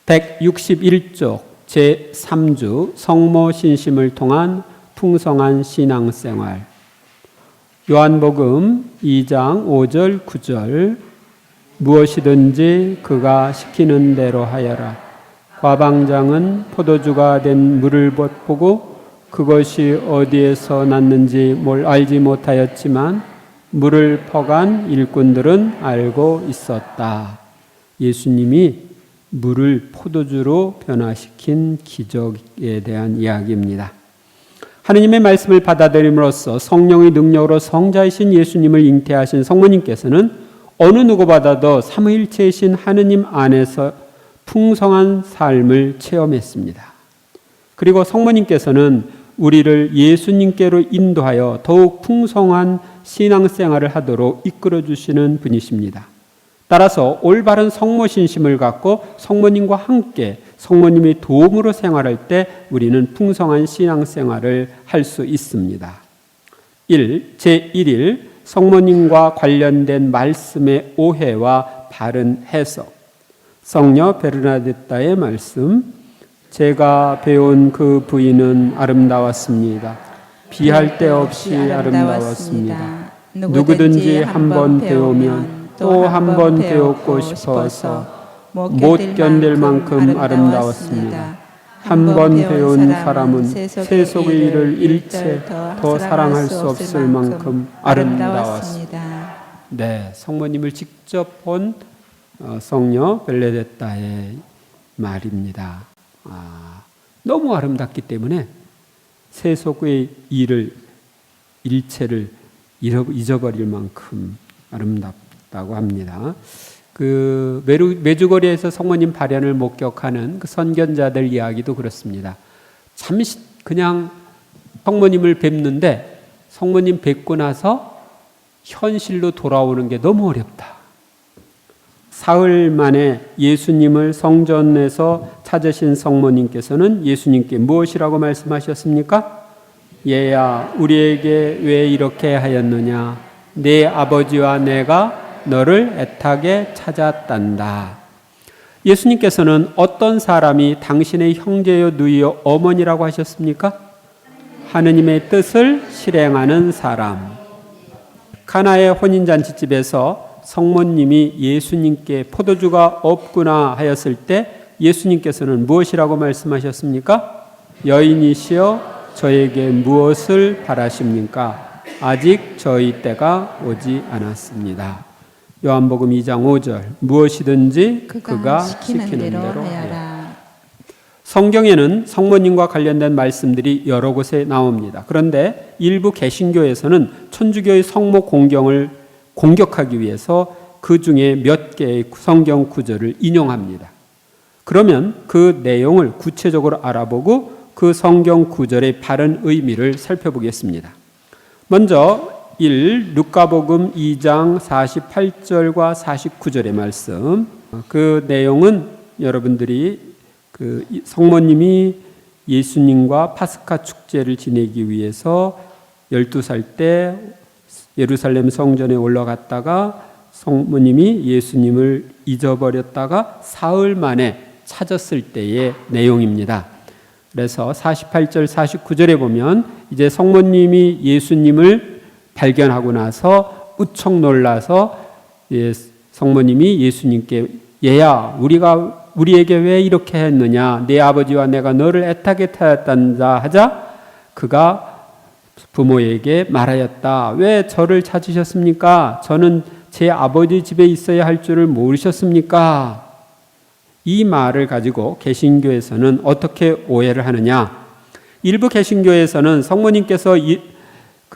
161쪽 제3주 성모 신심을 통한 풍성한 신앙생활. 요한복음 2장 5절 9절 무엇이든지 그가 시키는 대로 하여라. 과방장은 포도주가 된 물을 보고 그것이 어디에서 났는지 알지 못하였지만 물을 퍼간 일꾼들은 알고 있었다. 예수님이 물을 포도주로 변화시킨 기적에 대한 이야기입니다. 하느님의 말씀을 받아들임으로써 성령의 능력으로 성자이신 예수님을 잉태하신 성모님께서는 어느 누구보다도 삼위일체이신 하느님 안에서 풍성한 삶을 체험했습니다. 그리고 성모님께서는 우리를 예수님께로 인도하여 더욱 풍성한 신앙생활을 하도록 이끌어 주시는 분이십니다. 따라서 올바른 성모 신심을 갖고 성모님과 함께 성모님의 도움으로 생활할 때 우리는 풍성한 신앙생활을 할 수 있습니다. 제1일 성모님과 관련된 말씀의 오해와 바른 해석. 성녀 베르나데타의 말씀. 제가 배운 그 부인은 아름다웠습니다. 비할 데 없이 아름다웠습니다. 누구든지 한번 배우면 또 한 번 배우고 싶어서 못 견딜 만큼 아름다웠습니다. 한 번 배운 사람은 세속의 일을 일체 더 사랑할 수 없을 만큼 아름다웠습니다. 네, 성모님을 직접 본 성녀 베르나데타의 말입니다. 너무 아름답기 때문에 세속의 일을 일체를 잊어버릴 만큼 아름답다고 합니다. 그 메주거리에서 성모님 발현을 목격하는 그 선견자들 이야기도 그렇습니다. 잠시 그냥 성모님을 뵙는데 성모님 뵙고 나서 현실로 돌아오는 게 너무 어렵다. 사흘 만에 예수님을 성전에서 찾으신 성모님께서는 예수님께 무엇이라고 말씀하셨습니까? 얘야, 우리에게 왜 이렇게 하였느냐? 내 아버지와 내가 너를 애타게 찾았단다. 예수님께서는 어떤 사람이 당신의 형제요 누이요 어머니라고 하셨습니까? 하느님의 뜻을 실행하는 사람. 가나의 혼인잔치집에서 성모님이 예수님께 포도주가 없구나 하였을 때 예수님께서는 무엇이라고 말씀하셨습니까? 여인이시여 저에게 무엇을 바라십니까? 아직 저희 때가 오지 않았습니다. 요한복음 2장 5절 무엇이든지 그가 시키는 대로 하여라. 성경에는 성모님과 관련된 말씀들이 여러 곳에 나옵니다. 그런데 일부 개신교에서는 천주교의 성모 공경을 공격하기 위해서 그 중에 몇 개의 성경 구절을 인용합니다. 그러면 그 내용을 구체적으로 알아보고 그 성경 구절의 바른 의미를 살펴보겠습니다. 먼저 루카복음 2장 48절과 49절의 말씀. 그 내용은 여러분들이 그 성모님이 예수님과 파스카 축제를 지내기 위해서 12살 때 예루살렘 성전에 올라갔다가 성모님이 예수님을 잊어버렸다가 사흘 만에 찾았을 때의 내용입니다. 그래서 48절 49절에 보면 이제 성모님이 예수님을 발견하고 나서 우척 놀라서 성모님이 예수님께 얘야 우리에게 왜 이렇게 했느냐? 내 아버지와 내가 너를 애타게 찾았단다 하자 그가 부모에게 말하였다. 왜 저를 찾으셨습니까? 저는 제 아버지 집에 있어야 할 줄을 모르셨습니까? 이 말을 가지고 개신교에서는 어떻게 오해를 하느냐? 일부 개신교에서는 성모님께서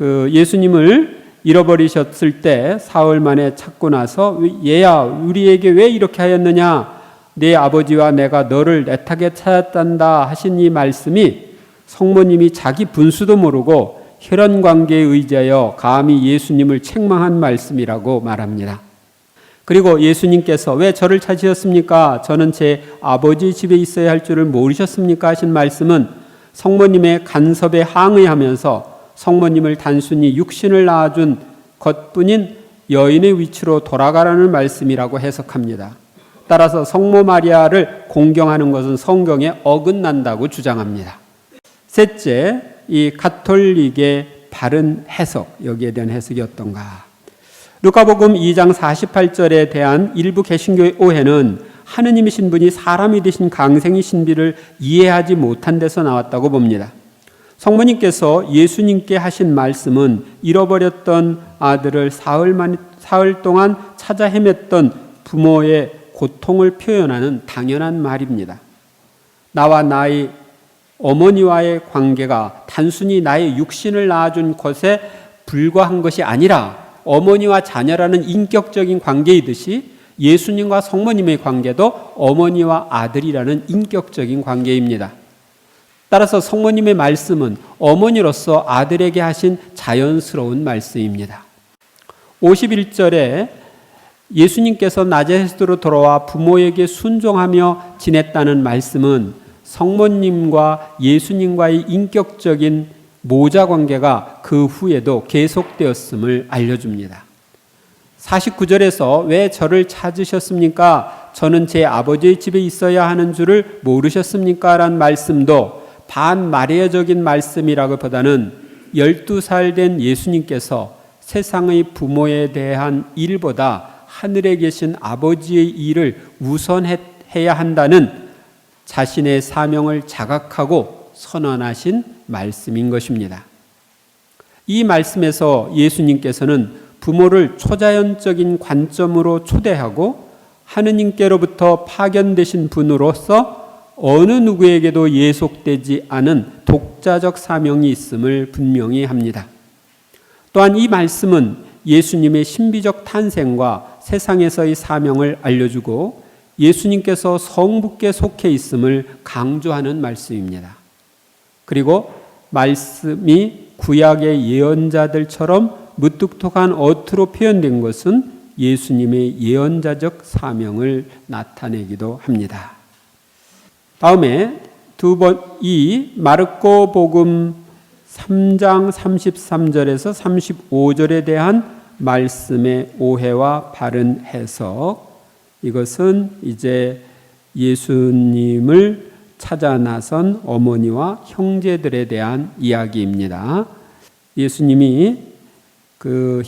예수님을 잃어버리셨을 때 사흘 만에 찾고 나서 얘야 우리에게 왜 이렇게 하였느냐? 내 아버지와 내가 너를 애타게 찾았단다 하신 이 말씀이 성모님이 자기 분수도 모르고 혈연관계에 의지하여 감히 예수님을 책망한 말씀이라고 말합니다. 그리고 예수님께서 왜 저를 찾으셨습니까? 저는 제 아버지 집에 있어야 할 줄을 모르셨습니까? 하신 말씀은 성모님의 간섭에 항의하면서 성모님을 단순히 육신을 낳아준 것뿐인 여인의 위치로 돌아가라는 말씀이라고 해석합니다. 따라서 성모 마리아를 공경하는 것은 성경에 어긋난다고 주장합니다. 셋째, 이 가톨릭의 바른 해석, 여기에 대한 해석이 어떤가? 루카복음 2장 48절에 대한 일부 개신교의 오해는 하느님이신 분이 사람이 되신 강생의 신비를 이해하지 못한 데서 나왔다고 봅니다. 성모님께서 예수님께 하신 말씀은 잃어버렸던 아들을 사흘 동안 찾아 헤맸던 부모의 고통을 표현하는 당연한 말입니다. 나와 나의 어머니와의 관계가 단순히 나의 육신을 낳아준 것에 불과한 것이 아니라 어머니와 자녀라는 인격적인 관계이듯이 예수님과 성모님의 관계도 어머니와 아들이라는 인격적인 관계입니다. 따라서 성모님의 말씀은 어머니로서 아들에게 하신 자연스러운 말씀입니다. 51절에 예수님께서 나자렛으로 돌아와 부모에게 순종하며 지냈다는 말씀은 성모님과 예수님과의 인격적인 모자 관계가 그 후에도 계속되었음을 알려줍니다. 49절에서 왜 저를 찾으셨습니까? 저는 제 아버지의 집에 있어야 하는 줄을 모르셨습니까? 라는 말씀도 반마리아적인 말씀이라기보다는 12살 된 예수님께서 세상의 부모에 대한 일보다 하늘에 계신 아버지의 일을 우선해야 한다는 자신의 사명을 자각하고 선언하신 말씀인 것입니다. 이 말씀에서 예수님께서는 부모를 초자연적인 관점으로 초대하고 하느님께로부터 파견되신 분으로서 어느 누구에게도 예속되지 않은 독자적 사명이 있음을 분명히 합니다. 또한 이 말씀은 예수님의 신비적 탄생과 세상에서의 사명을 알려주고 예수님께서 성부께 속해 있음을 강조하는 말씀입니다. 그리고 말씀이 구약의 예언자들처럼 무뚝뚝한 어투로 표현된 것은 예수님의 예언자적 사명을 나타내기도 합니다. 다음에 이 마르코 복음 3장 33절에서 35절에 대한 말씀의 오해와 바른 해석, 이것은 이제 예수님을 찾아 나선 어머니와 형제들에 대한 이야기입니다. 예수님이 그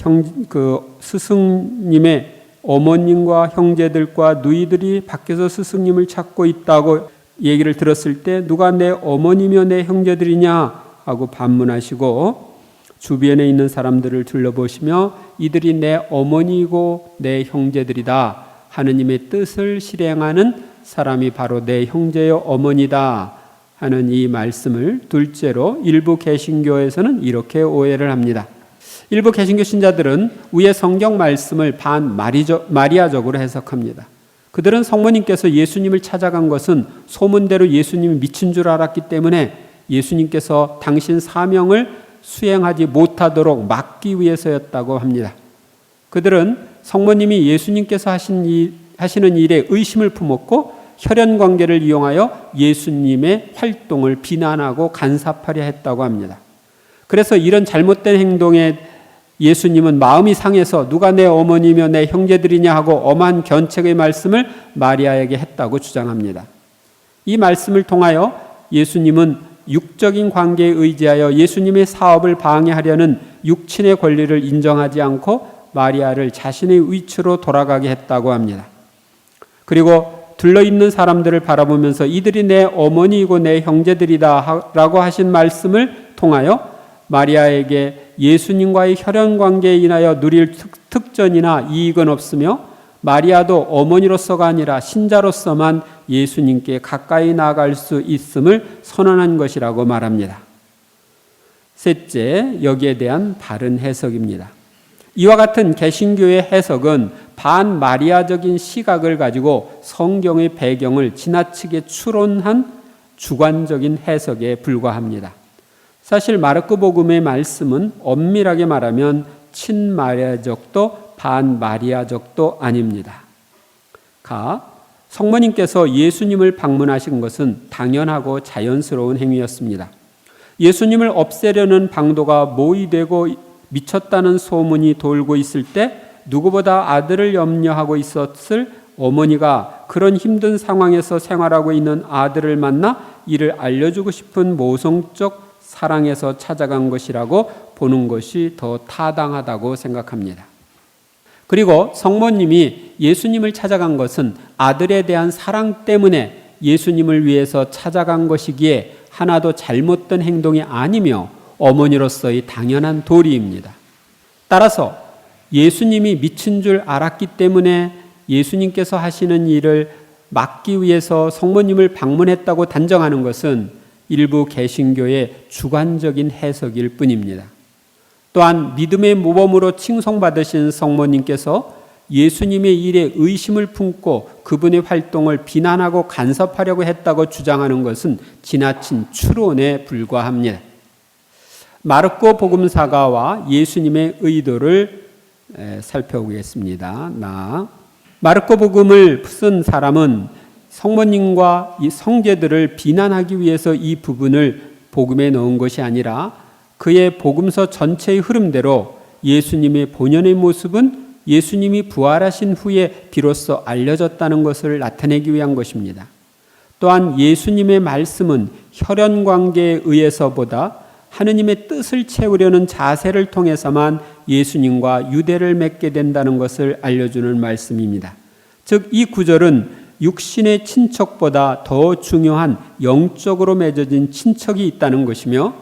스승님의 어머님과 형제들과 누이들이 밖에서 스승님을 찾고 있다고 얘기를 들었을 때 누가 내 어머니며 내 형제들이냐 하고 반문하시고 주변에 있는 사람들을 둘러보시며 이들이 내 어머니이고 내 형제들이다. 하느님의 뜻을 실행하는 사람이 바로 내 형제여 어머니다 하는 이 말씀을 둘째로 일부 개신교에서는 이렇게 오해를 합니다. 일부 개신교 신자들은 위의 성경 말씀을 반마리아적으로 해석합니다. 그들은 성모님께서 예수님을 찾아간 것은 소문대로 예수님이 미친 줄 알았기 때문에 예수님께서 당신 사명을 수행하지 못하도록 막기 위해서였다고 합니다. 그들은 성모님이 예수님께서 하시는 일에 의심을 품었고 혈연 관계를 이용하여 예수님의 활동을 비난하고 간섭하려 했다고 합니다. 그래서 이런 잘못된 행동에 예수님은 마음이 상해서 누가 내 어머니며 내 형제들이냐 하고 엄한 견책의 말씀을 마리아에게 했다고 주장합니다. 이 말씀을 통하여 예수님은 육적인 관계에 의지하여 예수님의 사업을 방해하려는 육친의 권리를 인정하지 않고 마리아를 자신의 위치로 돌아가게 했다고 합니다. 그리고 둘러있는 사람들을 바라보면서 이들이 내 어머니이고 내 형제들이다 라고 하신 말씀을 통하여 마리아에게 예수님과의 혈연 관계에 인하여 누릴 특전이나 이익은 없으며 마리아도 어머니로서가 아니라 신자로서만 예수님께 가까이 나아갈 수 있음을 선언한 것이라고 말합니다. 셋째, 여기에 대한 바른 해석입니다. 이와 같은 개신교의 해석은 반마리아적인 시각을 가지고 성경의 배경을 지나치게 추론한 주관적인 해석에 불과합니다. 사실 마르코 복음의 말씀은 엄밀하게 말하면 친마리아적도 반마리아적도 아닙니다. 성모님께서 예수님을 방문하신 것은 당연하고 자연스러운 행위였습니다. 예수님을 없애려는 방도가 모의되고 미쳤다는 소문이 돌고 있을 때 누구보다 아들을 염려하고 있었을 어머니가 그런 힘든 상황에서 생활하고 있는 아들을 만나 이를 알려주고 싶은 모성적 사랑에서 찾아간 것이라고 보는 것이 더 타당하다고 생각합니다. 그리고 성모님이 예수님을 찾아간 것은 아들에 대한 사랑 때문에 예수님을 위해서 찾아간 것이기에 하나도 잘못된 행동이 아니며 어머니로서의 당연한 도리입니다. 따라서 예수님이 미친 줄 알았기 때문에 예수님께서 하시는 일을 막기 위해서 성모님을 방문했다고 단정하는 것은 일부 개신교의 주관적인 해석일 뿐입니다. 또한 믿음의 모범으로 칭송받으신 성모님께서 예수님의 일에 의심을 품고 그분의 활동을 비난하고 간섭하려고 했다고 주장하는 것은 지나친 추론에 불과합니다. 마르코 복음사가와 예수님의 의도를 살펴보겠습니다. 마르코 복음을 쓴 사람은 성모님과 이 성제들을 비난하기 위해서 이 부분을 복음에 넣은 것이 아니라 그의 복음서 전체의 흐름대로 예수님의 본연의 모습은 예수님이 부활하신 후에 비로소 알려졌다는 것을 나타내기 위한 것입니다. 또한 예수님의 말씀은 혈연 관계에 의해서보다 하느님의 뜻을 채우려는 자세를 통해서만 예수님과 유대를 맺게 된다는 것을 알려주는 말씀입니다. 즉, 이 구절은 육신의 친척보다 더 중요한 영적으로 맺어진 친척이 있다는 것이며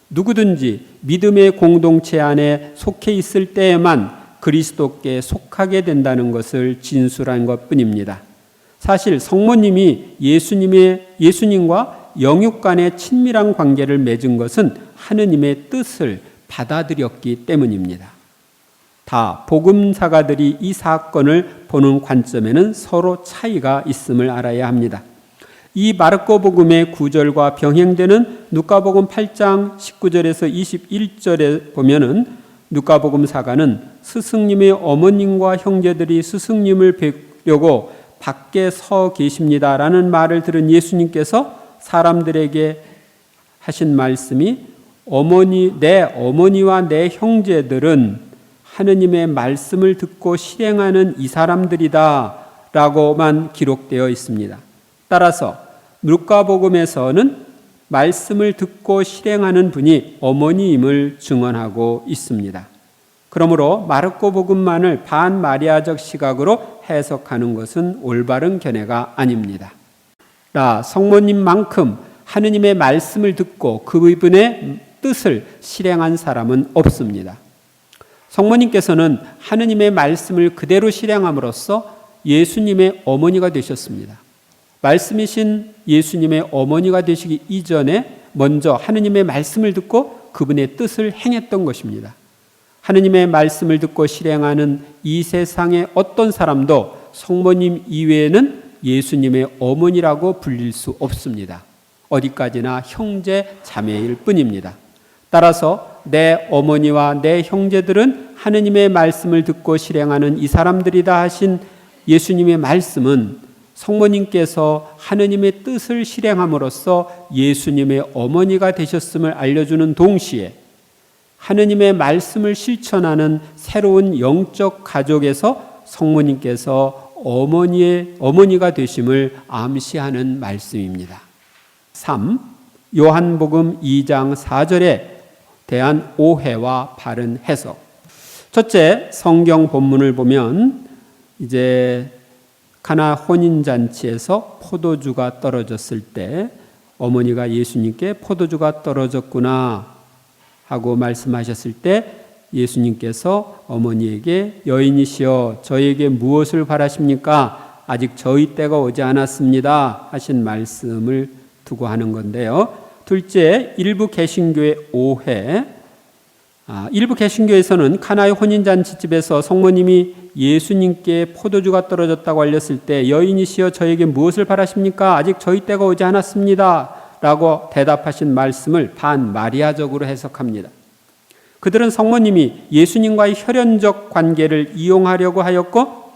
누구든지 믿음의 공동체 안에 속해 있을 때에만 그리스도께 속하게 된다는 것을 진술한 것뿐입니다. 사실 성모님이 예수님과 영육 간의 친밀한 관계를 맺은 것은 하느님의 뜻을 받아들였기 때문입니다. 다 복음사가들이 이 사건을 보는 관점에는 서로 차이가 있음을 알아야 합니다. 이 마르코 복음의 구절과 병행되는 누가복음 8장 19절에서 21절에 보면은 누가복음 사가는 스승님의 어머님과 형제들이 스승님을 뵙려고 밖에 서 계십니다라는 말을 들은 예수님께서 사람들에게 하신 말씀이 내 어머니와 내 형제들은 하느님의 말씀을 듣고 실행하는 이 사람들이다 라고만 기록되어 있습니다. 따라서 누가복음에서는 말씀을 듣고 실행하는 분이 어머니임을 증언하고 있습니다. 그러므로 마르코 복음만을 반마리아적 시각으로 해석하는 것은 올바른 견해가 아닙니다. 성모님만큼 하느님의 말씀을 듣고 그분의 뜻을 실행한 사람은 없습니다. 성모님께서는 하느님의 말씀을 그대로 실행함으로써 예수님의 어머니가 되셨습니다. 말씀이신 예수님의 어머니가 되시기 이전에 먼저 하느님의 말씀을 듣고 그분의 뜻을 행했던 것입니다. 하느님의 말씀을 듣고 실행하는 이 세상의 어떤 사람도 성모님 이외에는 예수님의 어머니라고 불릴 수 없습니다. 어디까지나 형제 자매일 뿐입니다. 따라서 내 어머니와 내 형제들은 하느님의 말씀을 듣고 실행하는 이 사람들이다 하신 예수님의 말씀은 성모님께서 하느님의 뜻을 실행함으로써 예수님의 어머니가 되셨음을 알려주는 동시에 하느님의 말씀을 실천하는 새로운 영적 가족에서 성모님께서 어머니가 되심을 암시하는 말씀입니다. 3. 요한복음 2장 4절에 대한 오해와 바른 해석. 첫째, 성경 본문을 보면 이제 가나 혼인잔치에서 포도주가 떨어졌을 때 어머니가 예수님께 포도주가 떨어졌구나 하고 말씀하셨을 때 예수님께서 어머니에게 여인이시여 저에게 무엇을 바라십니까? 아직 저희 때가 오지 않았습니다 하신 말씀을 두고 하는 건데요. 둘째, 일부 개신교의 오해. 일부 개신교에서는 카나의 혼인잔치집에서 성모님이 예수님께 포도주가 떨어졌다고 알렸을 때 여인이시여 저에게 무엇을 바라십니까? 아직 저희 때가 오지 않았습니다 라고 대답하신 말씀을 반마리아적으로 해석합니다. 그들은 성모님이 예수님과의 혈연적 관계를 이용하려고 하였고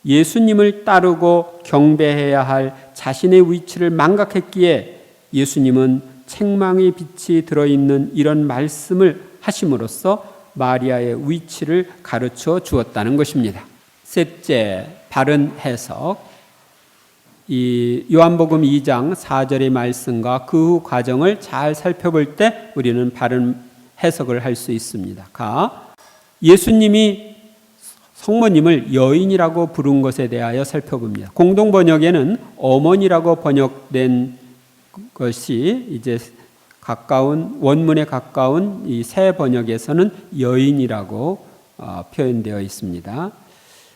예수님을 따르고 경배해야 할 자신의 위치를 망각했기에 예수님은 책망의 빛이 들어있는 이런 말씀을 하심으로써 마리아의 위치를 가르쳐 주었다는 것입니다. 셋째, 바른 해석. 이 요한복음 2장 4절의 말씀과 그 후 과정을 잘 살펴볼 때 우리는 바른 해석을 할 수 있습니다. 예수님이 성모님을 여인이라고 부른 것에 대하여 살펴봅니다. 공동 번역에는 어머니라고 번역된 것이 이제 원문에 가까운 이 새 번역에서는 여인이라고 표현되어 있습니다.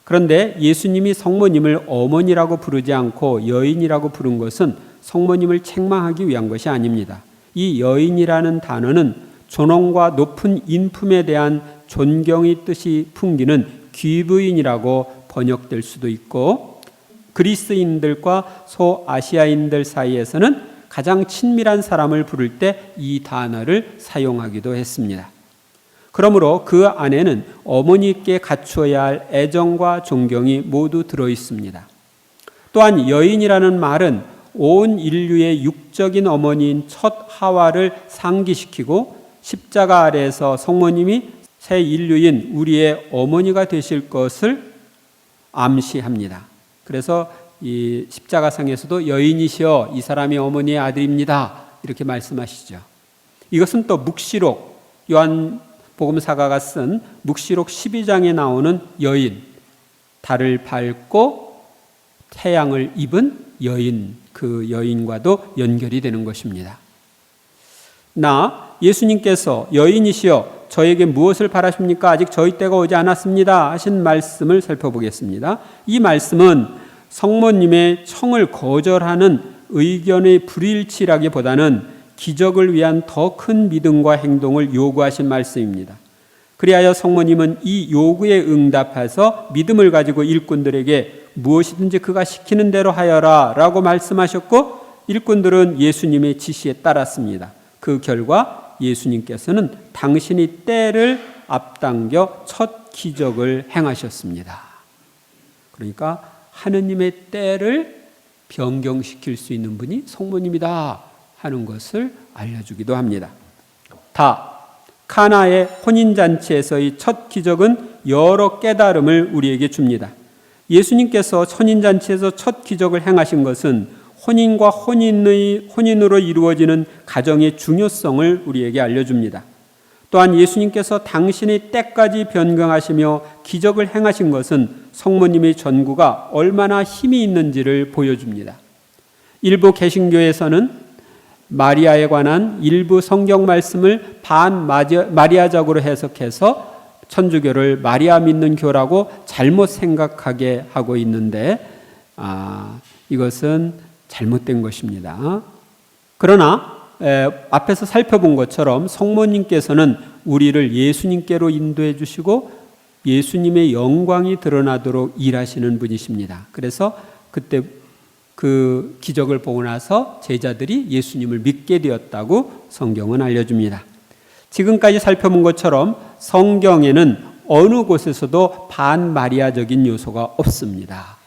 그런데 예수님이 성모님을 어머니라고 부르지 않고 여인이라고 부른 것은 성모님을 책망하기 위한 것이 아닙니다. 이 여인이라는 단어는 존엄과 높은 인품에 대한 존경의 뜻이 풍기는 귀부인이라고 번역될 수도 있고, 그리스인들과 소아시아인들 사이에서는 가장 친밀한 사람을 부를 때 이 단어를 사용하기도 했습니다. 그러므로 그 안에는 어머니께 갖추어야 할 애정과 존경이 모두 들어 있습니다. 또한 여인이라는 말은 온 인류의 육적인 어머니인 첫 하와를 상기시키고 십자가 아래에서 성모님이 새 인류인 우리의 어머니가 되실 것을 암시합니다. 그래서 이 십자가상에서도 여인이시여 이 사람이 어머니의 아들입니다 이렇게 말씀하시죠. 이것은 또 묵시록, 요한복음사가가 쓴 묵시록 12장에 나오는 여인, 달을 밟고 태양을 입은 여인, 그 여인과도 연결이 되는 것입니다. 예수님께서 여인이시여 저에게 무엇을 바라십니까? 아직 저희 때가 오지 않았습니다 하신 말씀을 살펴보겠습니다. 이 말씀은 성모님의 청을 거절하는 의견의 불일치라기보다는 기적을 위한 더 큰 믿음과 행동을 요구하신 말씀입니다. 그리하여 성모님은 이 요구에 응답해서 믿음을 가지고 일꾼들에게 무엇이든지 그가 시키는 대로 하여라 라고 말씀하셨고, 일꾼들은 예수님의 지시에 따랐습니다. 그 결과 예수님께서는 당신의 때를 앞당겨 첫 기적을 행하셨습니다. 그러니까 하느님의 때를 변경시킬 수 있는 분이 성모님이다 하는 것을 알려주기도 합니다. 카나의 혼인잔치에서의 첫 기적은 여러 깨달음을 우리에게 줍니다. 예수님께서 혼인잔치에서 첫 기적을 행하신 것은 혼인과 혼인으로 이루어지는 가정의 중요성을 우리에게 알려줍니다. 또한 예수님께서 당신의 때까지 변경하시며 기적을 행하신 것은 성모님의 전구가 얼마나 힘이 있는지를 보여줍니다. 일부 개신교에서는 마리아에 관한 일부 성경 말씀을 반마리아적으로 해석해서 천주교를 마리아 믿는 교라고 잘못 생각하게 하고 있는데 이것은 잘못된 것입니다. 그러나 앞에서 살펴본 것처럼 성모님께서는 우리를 예수님께로 인도해 주시고 예수님의 영광이 드러나도록 일하시는 분이십니다. 그래서 그때 그 기적을 보고 나서 제자들이 예수님을 믿게 되었다고 성경은 알려줍니다. 지금까지 살펴본 것처럼 성경에는 어느 곳에서도 반마리아적인 요소가 없습니다.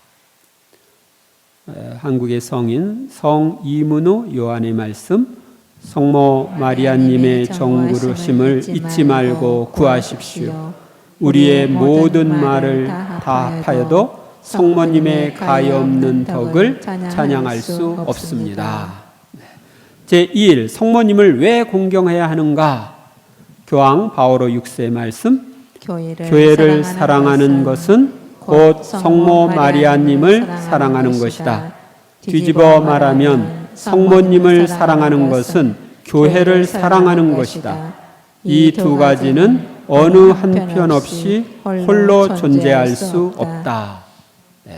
한국의 성인 성이문우 요한의 말씀, 성모 마리아님의 정부르심을 잊지 말고 구하십시오. 우리의 모든 말을 다 하여도 성모님의 가엾는 덕을 찬양할 수 없습니다. 제1. 성모님을 왜 공경해야 하는가? 교황 바오로 6세의 말씀, 교회를 사랑하는 것은 곧 성모 마리아님을 사랑하는 것이다. 뒤집어 말하면 성모님을 사랑하는 것은 교회를 사랑하는 것이다. 이 두 가지는 어느 한편 없이 홀로 존재할 수 없다.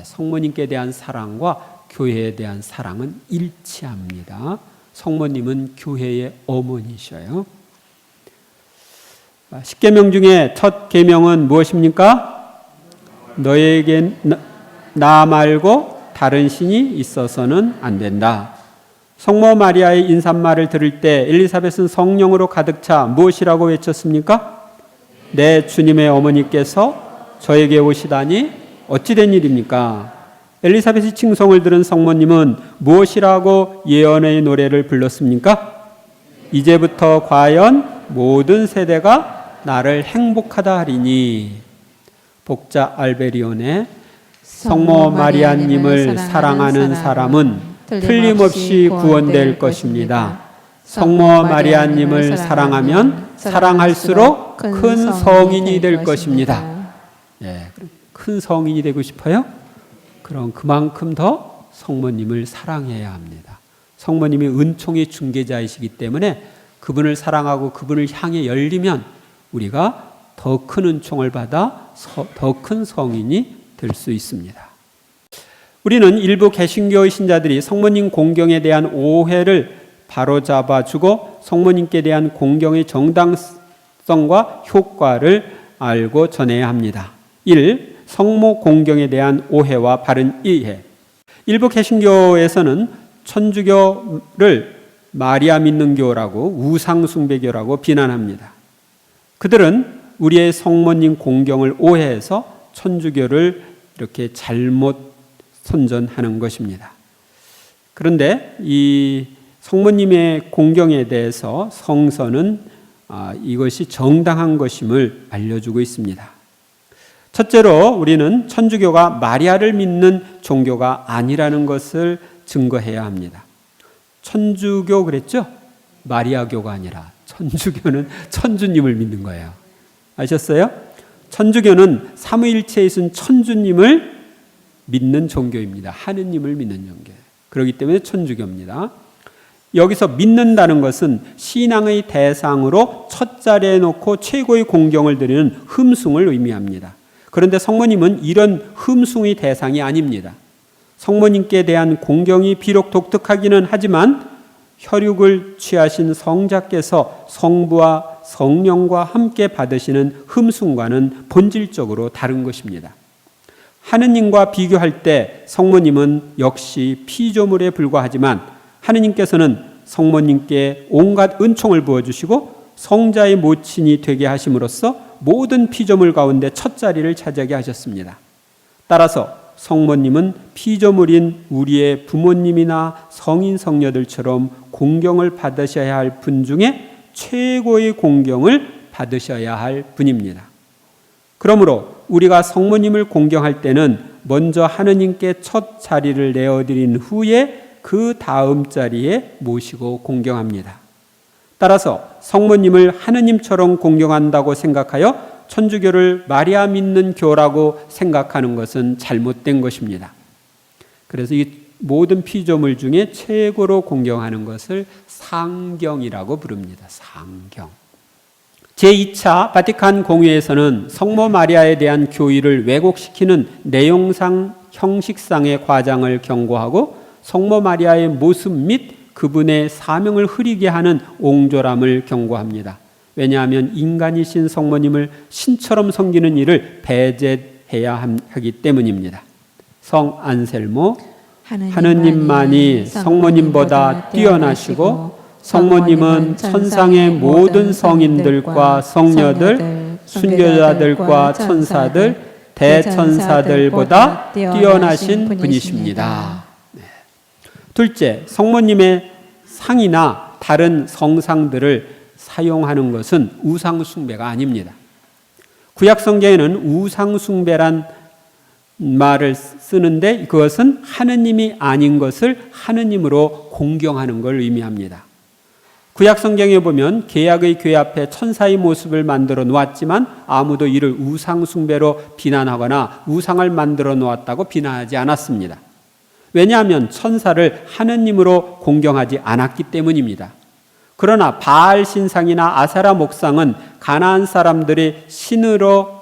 성모님께 대한 사랑과 교회에 대한 사랑은 일치합니다. 성모님은 교회의 어머니셔요. 10계명 중에 첫 계명은 무엇입니까? 너에게 나 말고 다른 신이 있어서는 안 된다. 성모 마리아의 인사말을 들을 때 엘리사벳은 성령으로 가득 차 무엇이라고 외쳤습니까? 내 주님의 어머니께서 저에게 오시다니 어찌 된 일입니까? 엘리사벳의 칭송을 들은 성모님은 무엇이라고 예언의 노래를 불렀습니까? 이제부터 과연 모든 세대가 나를 행복하다 하리니. 복자 알베리온의 성모 마리아님을 사랑하는 사람은 틀림없이 구원될 것입니다. 성모 마리아님을 사랑하면 사랑할수록 큰 성인이 될 것입니다. 큰 성인이 되고 싶어요? 그럼 그만큼 더 성모님을 사랑해야 합니다. 성모님이 은총의 중개자이시기 때문에 그분을 사랑하고 그분을 향해 열리면 우리가 더 큰 은총을 받아 더 큰 성인이 될 수 있습니다. 우리는 일부 개신교의 신자들이 성모님 공경에 대한 오해를 바로잡아주고 성모님께 대한 공경의 정당성과 효과를 알고 전해야 합니다. 1. 성모 공경에 대한 오해와 바른 이해. 일부 개신교에서는 천주교를 마리아 믿는 교라고 우상 숭배교라고 비난합니다. 그들은 우리의 성모님 공경을 오해해서 천주교를 이렇게 잘못 선전하는 것입니다. 그런데 이 성모님의 공경에 대해서 성서는 이것이 정당한 것임을 알려주고 있습니다. 첫째로 우리는 천주교가 마리아를 믿는 종교가 아니라는 것을 증거해야 합니다. 천주교 그랬죠? 마리아교가 아니라 천주교는 천주님을 믿는 거예요. 아셨어요? 천주교는 삼위일체에 있는 천주님을 믿는 종교입니다. 하느님을 믿는 종교예요. 그렇기 때문에 천주교입니다. 여기서 믿는다는 것은 신앙의 대상으로 첫 자리에 놓고 최고의 공경을 드리는 흠숭을 의미합니다. 그런데 성모님은 이런 흠숭의 대상이 아닙니다. 성모님께 대한 공경이 비록 독특하기는 하지만 혈육을 취하신 성자께서 성부와 성령과 함께 받으시는 흠숭과는 본질적으로 다른 것입니다. 하느님과 비교할 때 성모님은 역시 피조물에 불과하지만 하느님께서는 성모님께 온갖 은총을 부어주시고 성자의 모친이 되게 하심으로써 모든 피조물 가운데 첫 자리를 차지하게 하셨습니다. 따라서 성모님은 피조물인 우리의 부모님이나 성인 성녀들처럼 공경을 받으셔야 할 분 중에 최고의 공경을 받으셔야 할 분입니다. 그러므로 우리가 성모님을 공경할 때는 먼저 하느님께 첫 자리를 내어드린 후에 그 다음 자리에 모시고 공경합니다. 따라서 성모님을 하느님처럼 공경한다고 생각하여 천주교를 마리아 믿는 교라고 생각하는 것은 잘못된 것입니다. 그래서 이 모든 피조물 중에 최고로 공경하는 것을 상경이라고 부릅니다. 상경. 제2차 바티칸 공의회에서는 성모 마리아에 대한 교의를 왜곡시키는 내용상 형식상의 과장을 경고하고 성모 마리아의 모습 및 그분의 사명을 흐리게 하는 옹졸함을 경고합니다. 왜냐하면 인간이신 성모님을 신처럼 섬기는 일을 배제해야 하기 때문입니다. 성 안셀모, 하느님만이 성모님보다 뛰어나시고 성모님은 천상의 모든 성인들과 성녀들, 순교자들과 천사들, 대천사들보다 뛰어나신 분이십니다. 둘째, 성모님의 상이나 다른 성상들을 사용하는 것은 우상 숭배가 아닙니다. 구약 성경에는 우상 숭배란 말을 쓰는데 그것은 하느님이 아닌 것을 하느님으로 공경하는 걸 의미합니다. 구약 성경에 보면 계약의 궤 앞에 천사의 모습을 만들어 놓았지만 아무도 이를 우상 숭배로 비난하거나 우상을 만들어 놓았다고 비난하지 않았습니다. 왜냐하면 천사를 하느님으로 공경하지 않았기 때문입니다. 그러나 바알 신상이나 아세라 목상은 가나안 사람들의 신으로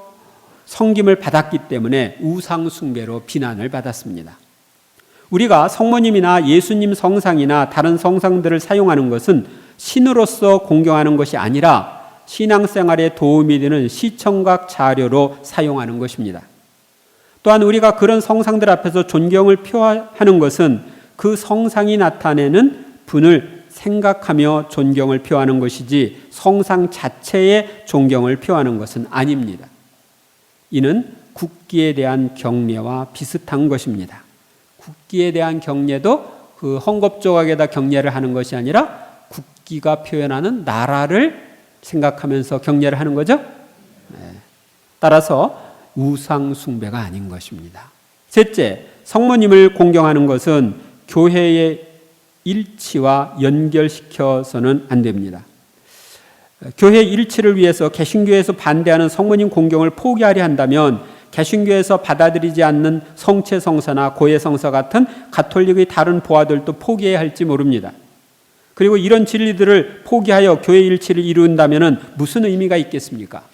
섬김을 받았기 때문에 우상 숭배로 비난을 받았습니다. 우리가 성모님이나 예수님 성상이나 다른 성상들을 사용하는 것은 신으로서 공경하는 것이 아니라 신앙생활에 도움이 되는 시청각 자료로 사용하는 것입니다. 또한 우리가 그런 성상들 앞에서 존경을 표하는 것은 그 성상이 나타내는 분을 생각하며 존경을 표하는 것이지 성상 자체의 존경을 표하는 것은 아닙니다. 이는 국기에 대한 경례와 비슷한 것입니다. 국기에 대한 경례도 그 헝겊조각에다 경례를 하는 것이 아니라 국기가 표현하는 나라를 생각하면서 경례를 하는 거죠. 따라서 우상 숭배가 아닌 것입니다. 셋째, 성모님을 공경하는 것은 교회의 일치와 연결시켜서는 안 됩니다. 교회 일치를 위해서 개신교에서 반대하는 성모님 공경을 포기하려 한다면 개신교에서 받아들이지 않는 성체성사나 고해성사 같은 가톨릭의 다른 보화들도 포기해야 할지 모릅니다. 그리고 이런 진리들을 포기하여 교회 일치를 이룬다면 무슨 의미가 있겠습니까?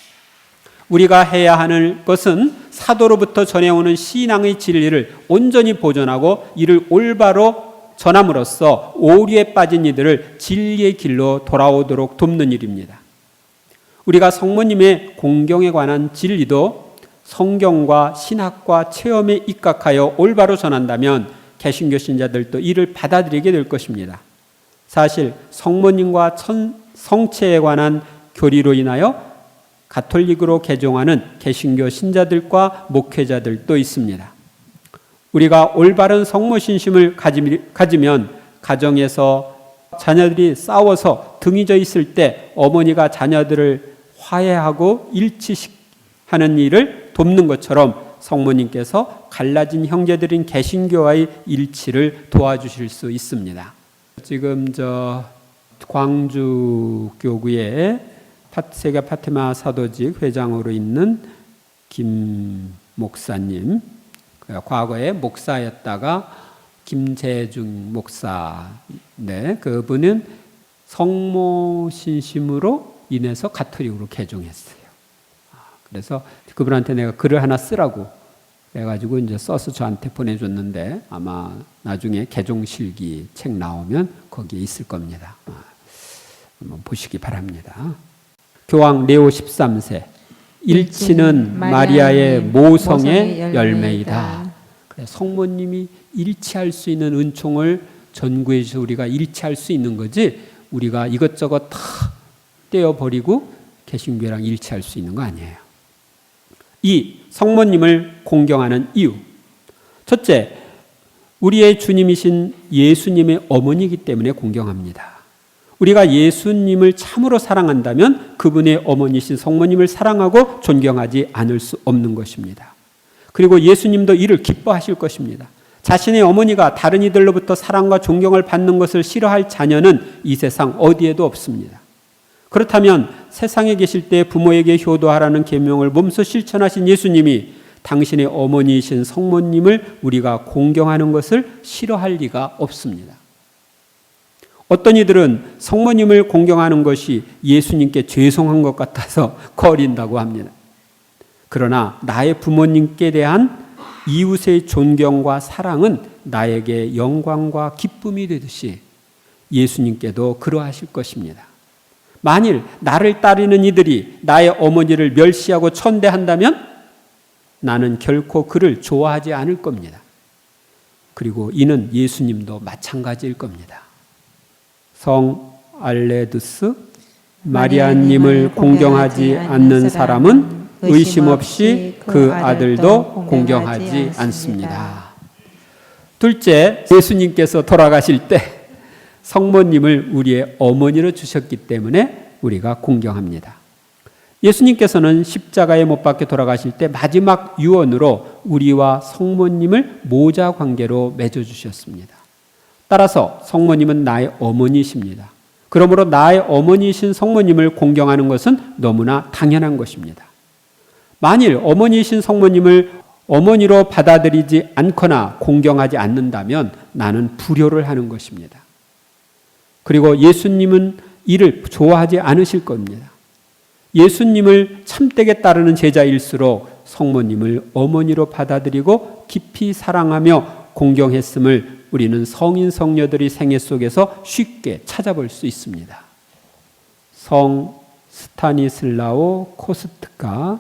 우리가 해야 하는 것은 사도로부터 전해오는 신앙의 진리를 온전히 보존하고 이를 올바로 전함으로써 오류에 빠진 이들을 진리의 길로 돌아오도록 돕는 일입니다. 우리가 성모님의 공경에 관한 진리도 성경과 신학과 체험에 입각하여 올바로 전한다면 개신교 신자들도 이를 받아들이게 될 것입니다. 사실 성모님과 성체에 관한 교리로 인하여 가톨릭으로 개종하는 개신교 신자들과 목회자들도 있습니다. 우리가 올바른 성모 신심을 가지면 가정에서 자녀들이 싸워서 등이 져 있을 때 어머니가 자녀들을 화해하고 일치하는 일을 돕는 것처럼 성모님께서 갈라진 형제들인 개신교와의 일치를 도와주실 수 있습니다. 지금 광주 교구에 세계 파티마 사도직 회장으로 있는 김 목사님, 과거에 목사였다가 김재중 목사, 그분은 성모 신심으로 인해서 가톨릭으로 개종했어요. 그래서 그분한테 내가 글을 하나 쓰라고 해가지고 이제 써서 저한테 보내줬는데 아마 나중에 개종실기 책 나오면 거기에 있을 겁니다. 한번 보시기 바랍니다. 교황 레오 13세, 일치는 마리아의 모성의 열매이다. 성모님이 일치할 수 있는 은총을 전구해 주셔서 우리가 일치할 수 있는 거지, 우리가 이것저것 다 떼어버리고 개신교랑 일치할 수 있는 거 아니에요. 2. 성모님을 공경하는 이유. 첫째, 우리의 주님이신 예수님의 어머니이기 때문에 공경합니다. 우리가 예수님을 참으로 사랑한다면 그분의 어머니신 성모님을 사랑하고 존경하지 않을 수 없는 것입니다. 그리고 예수님도 이를 기뻐하실 것입니다. 자신의 어머니가 다른 이들로부터 사랑과 존경을 받는 것을 싫어할 자녀는 이 세상 어디에도 없습니다. 그렇다면 세상에 계실 때 부모에게 효도하라는 계명을 몸소 실천하신 예수님이 당신의 어머니이신 성모님을 우리가 공경하는 것을 싫어할 리가 없습니다. 어떤 이들은 성모님을 공경하는 것이 예수님께 죄송한 것 같아서 거린다고 합니다. 그러나 나의 부모님께 대한 이웃의 존경과 사랑은 나에게 영광과 기쁨이 되듯이 예수님께도 그러하실 것입니다. 만일 나를 따르는 이들이 나의 어머니를 멸시하고 천대한다면 나는 결코 그를 좋아하지 않을 겁니다. 그리고 이는 예수님도 마찬가지일 겁니다. 성 알레두스, 마리아님을 공경하지 않는 사람은 의심 없이 그 아들도 공경하지 않습니다. 둘째, 예수님께서 돌아가실 때 성모님을 우리의 어머니로 주셨기 때문에 우리가 공경합니다. 예수님께서는 십자가에 못 박혀 돌아가실 때 마지막 유언으로 우리와 성모님을 모자 관계로 맺어주셨습니다. 따라서 성모님은 나의 어머니이십니다. 그러므로 나의 어머니이신 성모님을 공경하는 것은 너무나 당연한 것입니다. 만일 어머니이신 성모님을 어머니로 받아들이지 않거나 공경하지 않는다면 나는 불효를 하는 것입니다. 그리고 예수님은 이를 좋아하지 않으실 겁니다. 예수님을 참되게 따르는 제자일수록 성모님을 어머니로 받아들이고 깊이 사랑하며 공경했음을 우리는 성인 성녀들의 생애 속에서 쉽게 찾아볼 수 있습니다. 성 스타니슬라오 코스트카,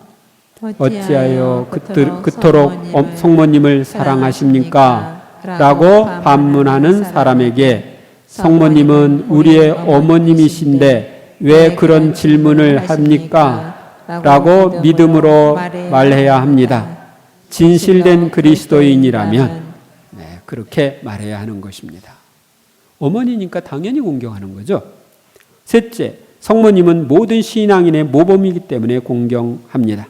어찌하여 그토록 성모님을 사랑하십니까? 라고 반문하는 사람에게 성모님은 우리의 어머님이신데 왜 그런 질문을 합니까? 라고 믿음으로 말해야 합니다. 진실된 그리스도인이라면 그렇게 말해야 하는 것입니다. 어머니니까 당연히 공경하는 거죠. 셋째, 성모님은 모든 신앙인의 모범이기 때문에 공경합니다.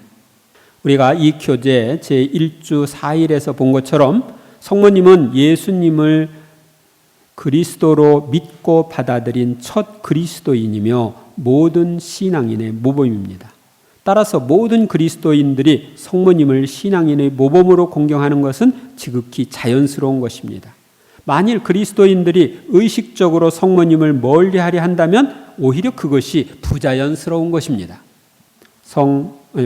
우리가 이 교재 제1주 4일에서 본 것처럼 성모님은 예수님을 그리스도로 믿고 받아들인 첫 그리스도인이며 모든 신앙인의 모범입니다. 따라서 모든 그리스도인들이 성모님을 신앙인의 모범으로 공경하는 것은 지극히 자연스러운 것입니다. 만일 그리스도인들이 의식적으로 성모님을 멀리하려 한다면 오히려 그것이 부자연스러운 것입니다.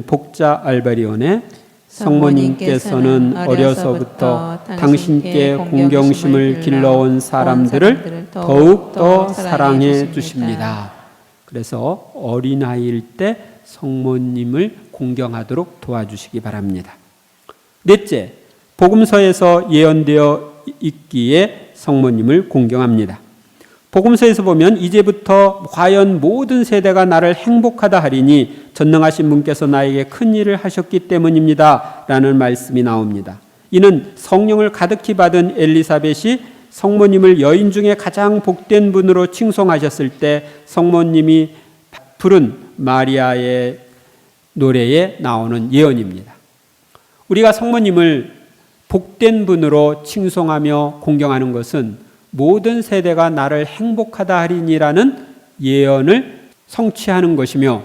복자 알바리온의 성모님께서는 어려서부터 당신께 공경심을 길러온 사람들을 더욱더 사랑해 주십니다. 그래서 어린아이일 때 성모님을 공경하도록 도와주시기 바랍니다. 넷째, 복음서에서 예언되어 있기에 성모님을 공경합니다. 복음서에서 보면 이제부터 과연 모든 세대가 나를 행복하다 하리니 전능하신 분께서 나에게 큰 일을 하셨기 때문입니다 라는 말씀이 나옵니다. 이는 성령을 가득히 받은 엘리사벳이 성모님을 여인 중에 가장 복된 분으로 칭송하셨을 때 성모님이 부른 마리아의 노래에 나오는 예언입니다. 우리가 성모님을 복된 분으로 칭송하며 공경하는 것은 모든 세대가 나를 행복하다 하리니라는 예언을 성취하는 것이며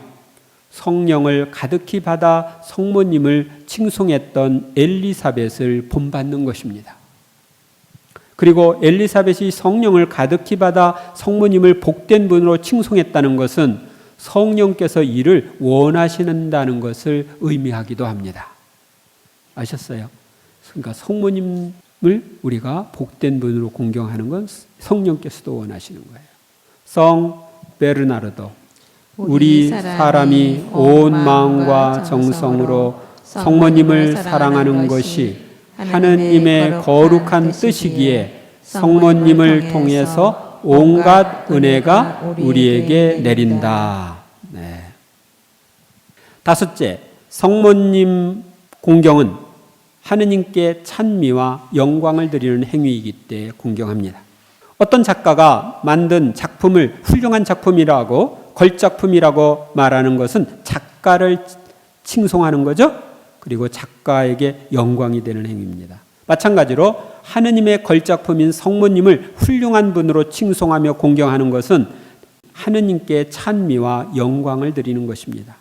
성령을 가득히 받아 성모님을 칭송했던 엘리사벳을 본받는 것입니다. 그리고 엘리사벳이 성령을 가득히 받아 성모님을 복된 분으로 칭송했다는 것은 성령께서 이를 원하신다는 것을 의미하기도 합니다. 아셨어요? 그러니까 성모님을 우리가 복된 분으로 공경하는 건 성령께서도 원하시는 거예요. 성 베르나르도, 우리 사람이 온 마음과 정성으로 성모님을 사랑하는 것이 하느님의 거룩한 뜻이기에 성모님을 통해서 온갖 은혜가 우리에게 내린다. 네. 다섯째, 성모님 공경은 하느님께 찬미와 영광을 드리는 행위이기 때문에 공경합니다. 어떤 작가가 만든 작품을 훌륭한 작품이라고 걸작품이라고 말하는 것은 작가를 칭송하는 거죠. 그리고 작가에게 영광이 되는 행위입니다. 마찬가지로 하느님의 걸작품인 성모님을 훌륭한 분으로 칭송하며 공경하는 것은 하느님께 찬미와 영광을 드리는 것입니다.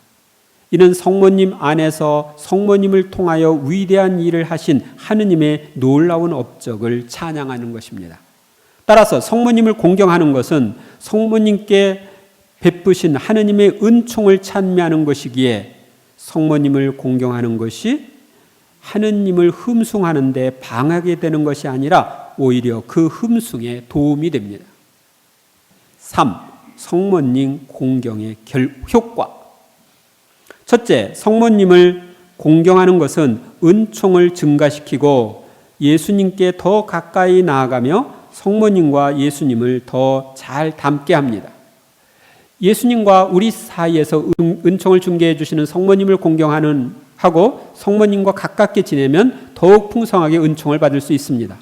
이는 성모님 안에서 성모님을 통하여 위대한 일을 하신 하느님의 놀라운 업적을 찬양하는 것입니다. 따라서 성모님을 공경하는 것은 성모님께 베푸신 하느님의 은총을 찬미하는 것이기에 성모님을 공경하는 것이 하느님을 흠숭하는 데 방하게 되는 것이 아니라 오히려 그 흠숭에 도움이 됩니다. 3. 성모님 공경의 효과. 첫째, 성모님을 공경하는 것은 은총을 증가시키고 예수님께 더 가까이 나아가며 성모님과 예수님을 더 잘 닮게 합니다. 예수님과 우리 사이에서 은총을 중개해 주시는 성모님을 공경하는 하고 성모님과 가깝게 지내면 더욱 풍성하게 은총을 받을 수 있습니다.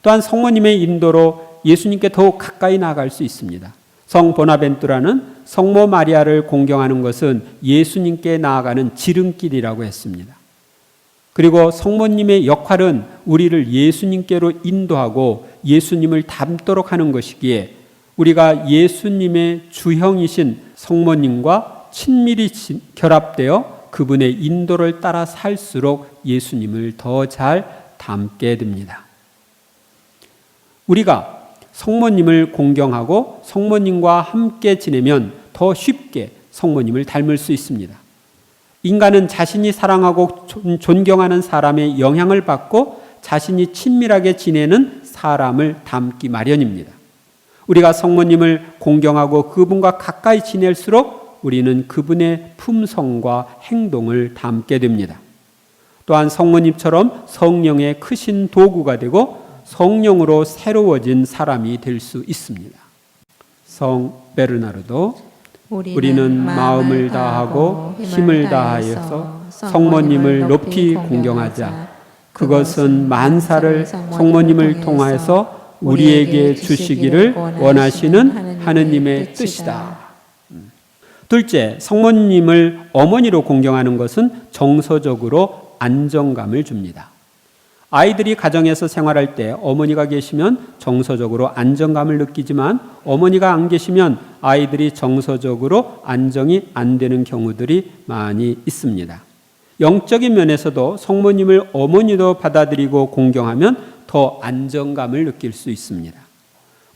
또한 성모님의 인도로 예수님께 더욱 가까이 나아갈 수 있습니다. 성 보나벤투라는 성모 마리아를 공경하는 것은 예수님께 나아가는 지름길이라고 했습니다. 그리고 성모님의 역할은 우리를 예수님께로 인도하고 예수님을 닮도록 하는 것이기에 우리가 예수님의 주형이신 성모님과 친밀히 결합되어 그분의 인도를 따라 살수록 예수님을 더 잘 닮게 됩니다. 우리가 성모님을 공경하고 성모님과 함께 지내면 더 쉽게 성모님을 닮을 수 있습니다. 인간은 자신이 사랑하고 존경하는 사람의 영향을 받고 자신이 친밀하게 지내는 사람을 닮기 마련입니다. 우리가 성모님을 공경하고 그분과 가까이 지낼수록 우리는 그분의 품성과 행동을 닮게 됩니다. 또한 성모님처럼 성령의 크신 도구가 되고 성령으로 새로워진 사람이 될 수 있습니다. 성 베르나르도, 우리는 마음을 다하고 힘을 다하여서 성모님을 높이 공경하자. 그것은 만사를 성모님을 통하여서 우리에게 주시기를 원하시는 하느님의 뜻이다. 둘째, 성모님을 어머니로 공경하는 것은 정서적으로 안정감을 줍니다. 아이들이 가정에서 생활할 때 어머니가 계시면 정서적으로 안정감을 느끼지만 어머니가 안 계시면 아이들이 정서적으로 안정이 안 되는 경우들이 많이 있습니다. 영적인 면에서도 성모님을 어머니로 받아들이고 공경하면 더 안정감을 느낄 수 있습니다.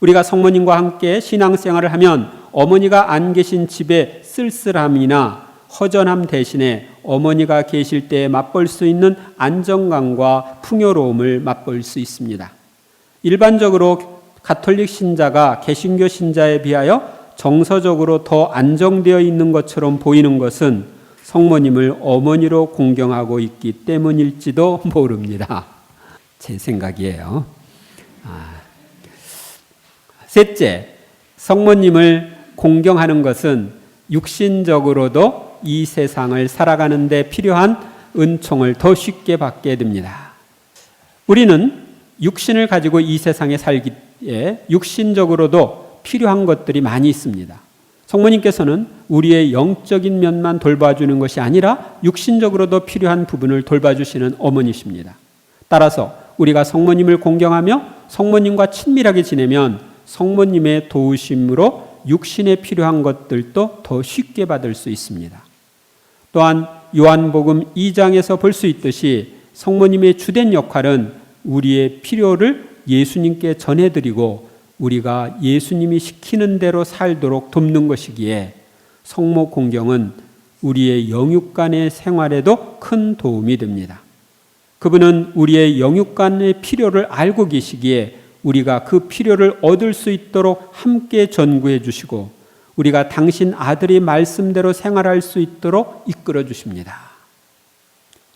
우리가 성모님과 함께 신앙생활을 하면 어머니가 안 계신 집의 쓸쓸함이나 허전함 대신에 어머니가 계실 때 맛볼 수 있는 안정감과 풍요로움을 맛볼 수 있습니다. 일반적으로 가톨릭 신자가 개신교 신자에 비하여 정서적으로 더 안정되어 있는 것처럼 보이는 것은 성모님을 어머니로 공경하고 있기 때문일지도 모릅니다. 제 생각이에요. 셋째, 성모님을 공경하는 것은 육신적으로도 이 세상을 살아가는 데 필요한 은총을 더 쉽게 받게 됩니다. 우리는 육신을 가지고 이 세상에 살기에 육신적으로도 필요한 것들이 많이 있습니다. 성모님께서는 우리의 영적인 면만 돌봐주는 것이 아니라 육신적으로도 필요한 부분을 돌봐주시는 어머니십니다. 따라서 우리가 성모님을 공경하며 성모님과 친밀하게 지내면 성모님의 도우심으로 육신에 필요한 것들도 더 쉽게 받을 수 있습니다. 또한 요한복음 2장에서 볼 수 있듯이 성모님의 주된 역할은 우리의 필요를 예수님께 전해드리고 우리가 예수님이 시키는 대로 살도록 돕는 것이기에 성모 공경은 우리의 영육간의 생활에도 큰 도움이 됩니다. 그분은 우리의 영육간의 필요를 알고 계시기에 우리가 그 필요를 얻을 수 있도록 함께 전구해 주시고 우리가 당신 아들의 말씀대로 생활할 수 있도록 이끌어 주십니다.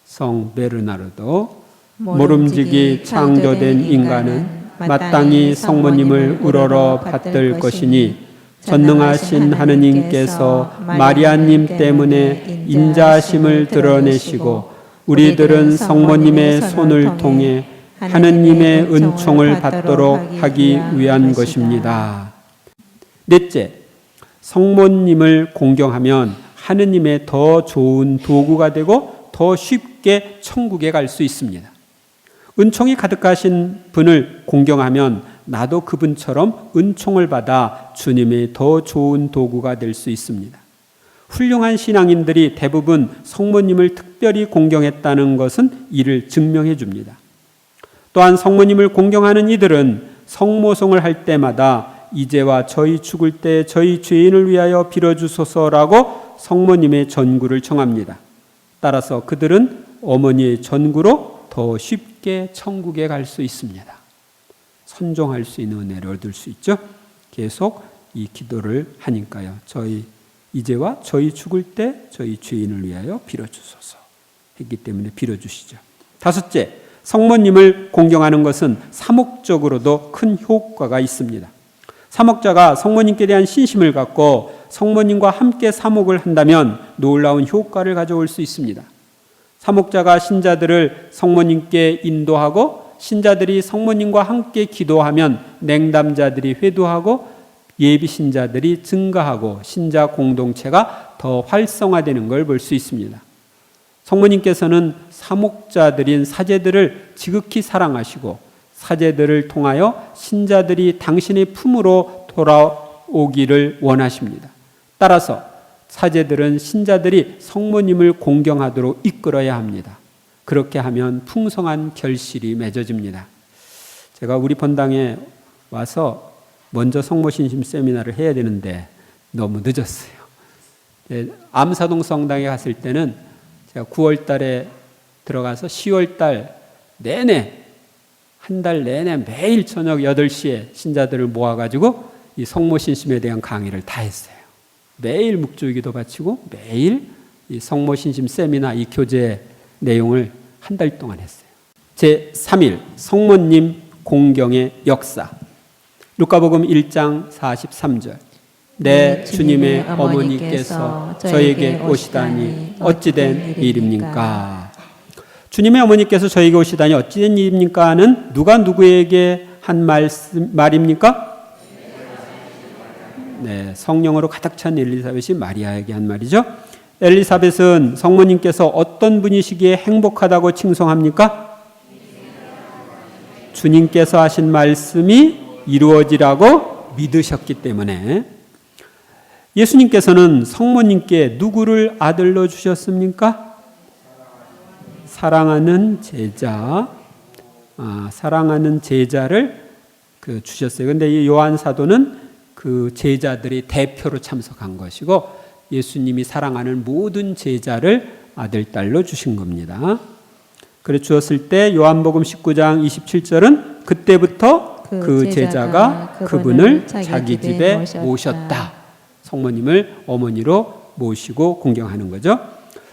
성 베르나르도 모름지기 창조된 인간은 마땅히 성모님을 우러러 받들 것이니 전능하신 하느님께서 마리아님 때문에 인자하심을 드러내시고 우리들은 성모님의 손을 통해 하느님의 은총을 받도록 하기 위한 것입니다. 넷째, 성모님을 공경하면 하느님의 더 좋은 도구가 되고 더 쉽게 천국에 갈 수 있습니다. 은총이 가득하신 분을 공경하면 나도 그분처럼 은총을 받아 주님의 더 좋은 도구가 될 수 있습니다. 훌륭한 신앙인들이 대부분 성모님을 특별히 공경했다는 것은 이를 증명해 줍니다. 또한 성모님을 공경하는 이들은 성모송을 할 때마다 이제와 저희 죽을 때 저희 죄인을 위하여 빌어주소서라고 성모님의 전구를 청합니다. 따라서 그들은 어머니의 전구로 더 쉽게 천국에 갈 수 있습니다. 선종할 수 있는 은혜를 얻을 수 있죠. 계속 이 기도를 하니까요. 이제와 저희 죽을 때 저희 죄인을 위하여 빌어주소서 했기 때문에 빌어주시죠. 다섯째, 성모님을 공경하는 것은 사목적으로도 큰 효과가 있습니다. 사목자가 성모님께 대한 신심을 갖고 성모님과 함께 사목을 한다면 놀라운 효과를 가져올 수 있습니다. 사목자가 신자들을 성모님께 인도하고 신자들이 성모님과 함께 기도하면 냉담자들이 회도하고 예비신자들이 증가하고 신자 공동체가 더 활성화되는 걸 볼 수 있습니다. 성모님께서는 사목자들인 사제들을 지극히 사랑하시고 사제들을 통하여 신자들이 당신의 품으로 돌아오기를 원하십니다. 따라서 사제들은 신자들이 성모님을 공경하도록 이끌어야 합니다. 그렇게 하면 풍성한 결실이 맺어집니다. 제가 우리 본당에 와서 먼저 성모신심 세미나를 해야 되는데 너무 늦었어요. 암사동 성당에 갔을 때는 제가 9월 달에 들어가서 10월 달 내내 한 달 내내 매일 저녁 8시에 신자들을 모아가지고 이 성모신심에 대한 강의를 다 했어요. 매일 묵주기도 바치고 매일 이 성모신심 세미나 이 교재 내용을 한 달 동안 했어요. 제3일 성모님 공경의 역사. 루카복음 1장 43절. 내 주님의 어머니께서 저에게 오시다니 어찌된 일입니까? 주님의 어머니께서 저에게 오시다니 어찌된 일입니까?는 누가 누구에게 한 말입니까? 성령으로 가득 찬 엘리사벳이 마리아에게 한 말이죠. 엘리사벳은 성모님께서 어떤 분이시기에 행복하다고 칭송합니까? 주님께서 하신 말씀이 이루어지라고 믿으셨기 때문에. 예수님께서는 성모님께 누구를 아들로 주셨습니까? 사랑하는 제자, 사랑하는 제자를 주셨어요. 그런데 이 요한 사도는 그 제자들이 대표로 참석한 것이고 예수님이 사랑하는 모든 제자를 아들, 딸로 주신 겁니다. 그래 주었을 때 요한복음 19장 27절은 그때부터 그 제자가 그분을 자기 집에 모셨다. 성모님을 어머니로 모시고 공경하는 거죠.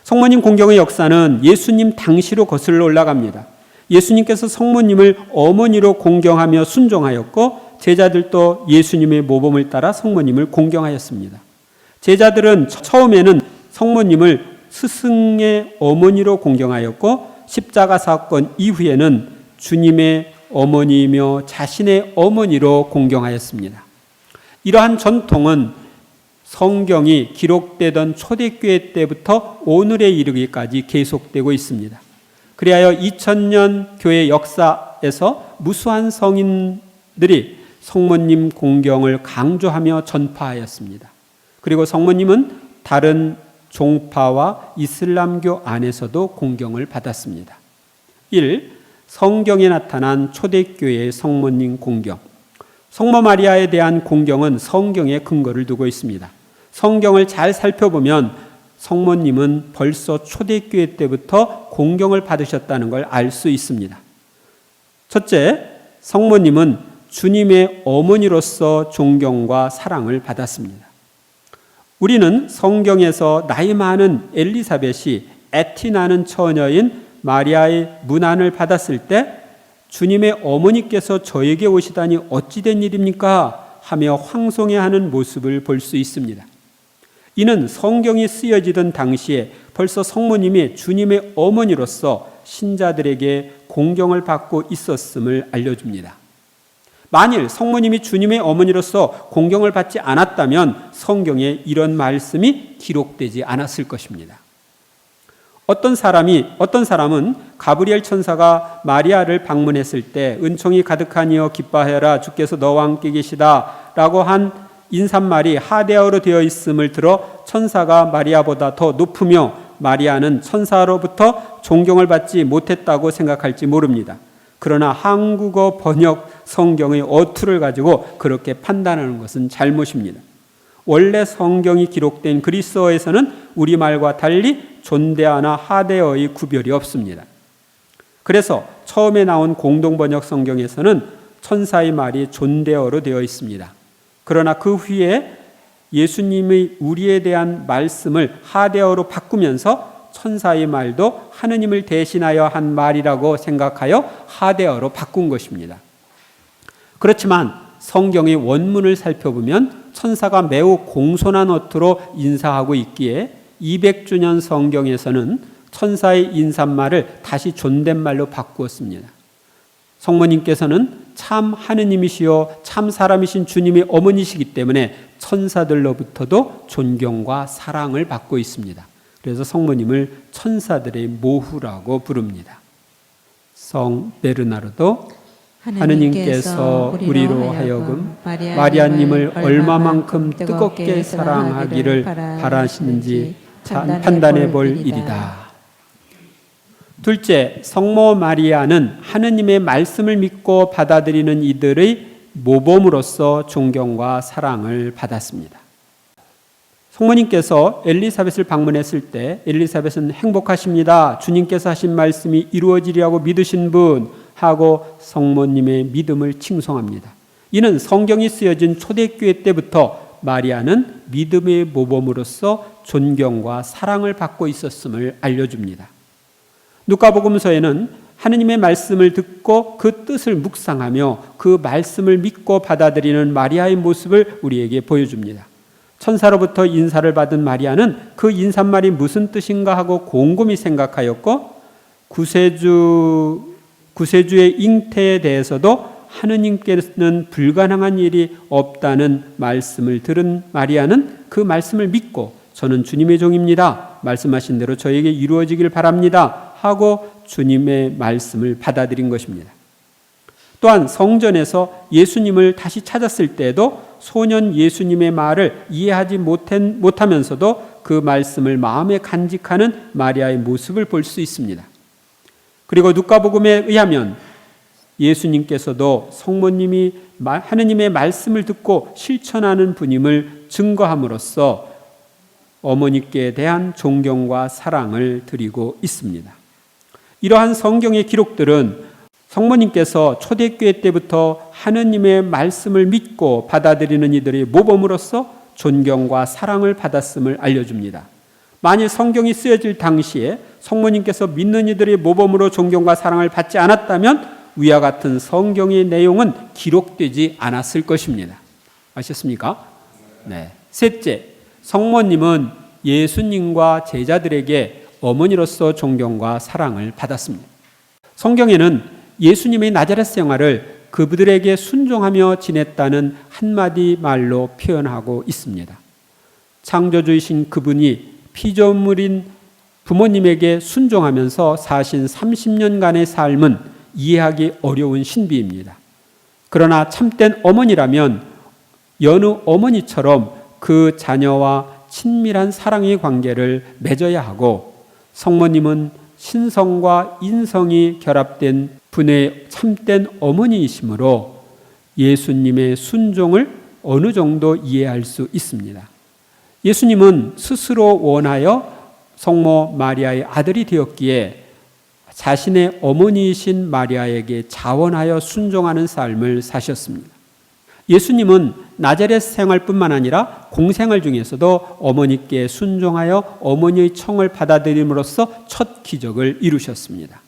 성모님 공경의 역사는 예수님 당시로 거슬러 올라갑니다. 예수님께서 성모님을 어머니로 공경하며 순종하였고 제자들도 예수님의 모범을 따라 성모님을 공경하였습니다. 제자들은 처음에는 성모님을 스승의 어머니로 공경하였고 십자가 사건 이후에는 주님의 어머니이며 자신의 어머니로 공경하였습니다. 이러한 전통은 성경이 기록되던 초대교회 때부터 오늘에 이르기까지 계속되고 있습니다. 그리하여 2000년 교회 역사에서 무수한 성인들이 성모님 공경을 강조하며 전파하였습니다. 그리고 성모님은 다른 종파와 이슬람교 안에서도 공경을 받았습니다. 1. 성경에 나타난 초대교회의 성모님 공경. 성모 마리아에 대한 공경은 성경에 근거를 두고 있습니다. 성경을 잘 살펴보면 성모님은 벌써 초대교회 때부터 공경을 받으셨다는 걸 알 수 있습니다. 첫째, 성모님은 주님의 어머니로서 존경과 사랑을 받았습니다. 우리는 성경에서 나이 많은 엘리사벳이 애티나는 처녀인 마리아의 문안을 받았을 때 주님의 어머니께서 저에게 오시다니 어찌된 일입니까? 하며 황송해하는 모습을 볼 수 있습니다. 이는 성경이 쓰여지던 당시에 벌써 성모님이 주님의 어머니로서 신자들에게 공경을 받고 있었음을 알려줍니다. 만일 성모님이 주님의 어머니로서 공경을 받지 않았다면 성경에 이런 말씀이 기록되지 않았을 것입니다. 어떤 사람은 가브리엘 천사가 마리아를 방문했을 때 은총이 가득하니여 기뻐하여라 주께서 너와 함께 계시다 라고 한 인사말이 하데어로 되어 있음을 들어 천사가 마리아보다 더 높으며 마리아는 천사로부터 존경을 받지 못했다고 생각할지 모릅니다. 그러나 한국어 번역 성경의 어투를 가지고 그렇게 판단하는 것은 잘못입니다. 원래 성경이 기록된 그리스어에서는 우리말과 달리 존대어나 하데어의 구별이 없습니다. 그래서 처음에 나온 공동번역 성경에서는 천사의 말이 존대어로 되어 있습니다. 그러나 그 후에 예수님의 우리에 대한 말씀을 하데어로 바꾸면서 천사의 말도 하느님을 대신하여 한 말이라고 생각하여 하데어로 바꾼 것입니다. 그렇지만 성경의 원문을 살펴보면 천사가 매우 공손한 어투로 인사하고 있기에 200주년 성경에서는 천사의 인사말을 다시 존댓말로 바꾸었습니다. 성모님께서는 참 하느님이시요 참 사람이신 주님의 어머니시기 때문에 천사들로부터도 존경과 사랑을 받고 있습니다. 그래서 성모님을 천사들의 모후라고 부릅니다. 성 베르나르도 하느님께서 우리로 하여금 마리아님을 얼마만큼 뜨겁게 사랑하기를 바라시는지 판단해 볼 일이다. 둘째, 성모 마리아는 하느님의 말씀을 믿고 받아들이는 이들의 모범으로서 존경과 사랑을 받았습니다. 성모님께서 엘리사벳을 방문했을 때 엘리사벳은 행복하십니다. 주님께서 하신 말씀이 이루어지리라고 믿으신 분 하고 성모님의 믿음을 칭송합니다. 이는 성경이 쓰여진 초대교회 때부터 마리아는 믿음의 모범으로서 존경과 사랑을 받고 있었음을 알려줍니다. 누가복음서에는 하느님의 말씀을 듣고 그 뜻을 묵상하며 그 말씀을 믿고 받아들이는 마리아의 모습을 우리에게 보여줍니다. 천사로부터 인사를 받은 마리아는 그 인사말이 무슨 뜻인가 하고 곰곰이 생각하였고 구세주의 잉태에 대해서도 하느님께서는 불가능한 일이 없다는 말씀을 들은 마리아는 그 말씀을 믿고 저는 주님의 종입니다. 말씀하신 대로 저에게 이루어지길 바랍니다. 하고 주님의 말씀을 받아들인 것입니다. 또한 성전에서 예수님을 다시 찾았을 때에도 소년 예수님의 말을 이해하지 못하면서도 그 말씀을 마음에 간직하는 마리아의 모습을 볼 수 있습니다. 그리고 누가복음에 의하면 예수님께서도 성모님이 하느님의 말씀을 듣고 실천하는 분임을 증거함으로써 어머니께 대한 존경과 사랑을 드리고 있습니다. 이러한 성경의 기록들은 성모님께서 초대교회 때부터 하느님의 말씀을 믿고 받아들이는 이들의 모범으로서 존경과 사랑을 받았음을 알려줍니다. 만일 성경이 쓰여질 당시에 성모님께서 믿는 이들의 모범으로 존경과 사랑을 받지 않았다면 위와 같은 성경의 내용은 기록되지 않았을 것입니다. 아셨습니까? 네. 셋째, 성모님은 예수님과 제자들에게 어머니로서 존경과 사랑을 받았습니다. 성경에는 예수님의 나자렛 생활을 그들에게 순종하며 지냈다는 한마디 말로 표현하고 있습니다. 창조주이신 그분이 피조물인 부모님에게 순종하면서 사신 30년간의 삶은 이해하기 어려운 신비입니다. 그러나 참된 어머니라면 여느 어머니처럼 그 자녀와 친밀한 사랑의 관계를 맺어야 하고, 성모님은 신성과 인성이 결합된 분의 참된 어머니이시므로 예수님의 순종을 어느 정도 이해할 수 있습니다. 예수님은 스스로 원하여 성모 마리아의 아들이 되었기에 자신의 어머니이신 마리아에게 자원하여 순종하는 삶을 사셨습니다. 예수님은 나자렛 생활뿐만 아니라 공생활 중에서도 어머니께 순종하여 어머니의 청을 받아들임으로써 첫 기적을 이루셨습니다.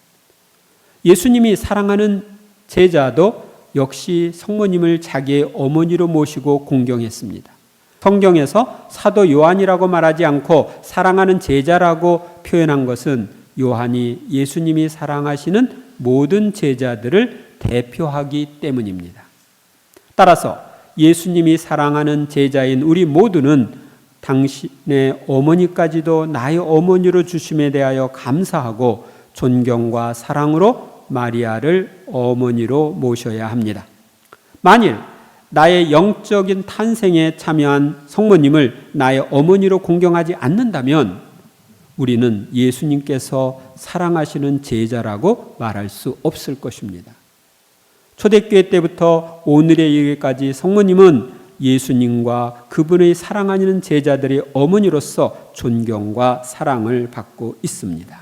예수님이 사랑하는 제자도 역시 성모님을 자기의 어머니로 모시고 공경했습니다. 성경에서 사도 요한이라고 말하지 않고 사랑하는 제자라고 표현한 것은 요한이 예수님이 사랑하시는 모든 제자들을 대표하기 때문입니다. 따라서 예수님이 사랑하는 제자인 우리 모두는 당신의 어머니까지도 나의 어머니로 주심에 대하여 감사하고 존경과 사랑으로 마리아를 어머니로 모셔야 합니다. 만일 나의 영적인 탄생에 참여한 성모님을 나의 어머니로 공경하지 않는다면 우리는 예수님께서 사랑하시는 제자라고 말할 수 없을 것입니다. 초대교회 때부터 오늘에 이르기까지 성모님은 예수님과 그분의 사랑하는 제자들의 어머니로서 존경과 사랑을 받고 있습니다.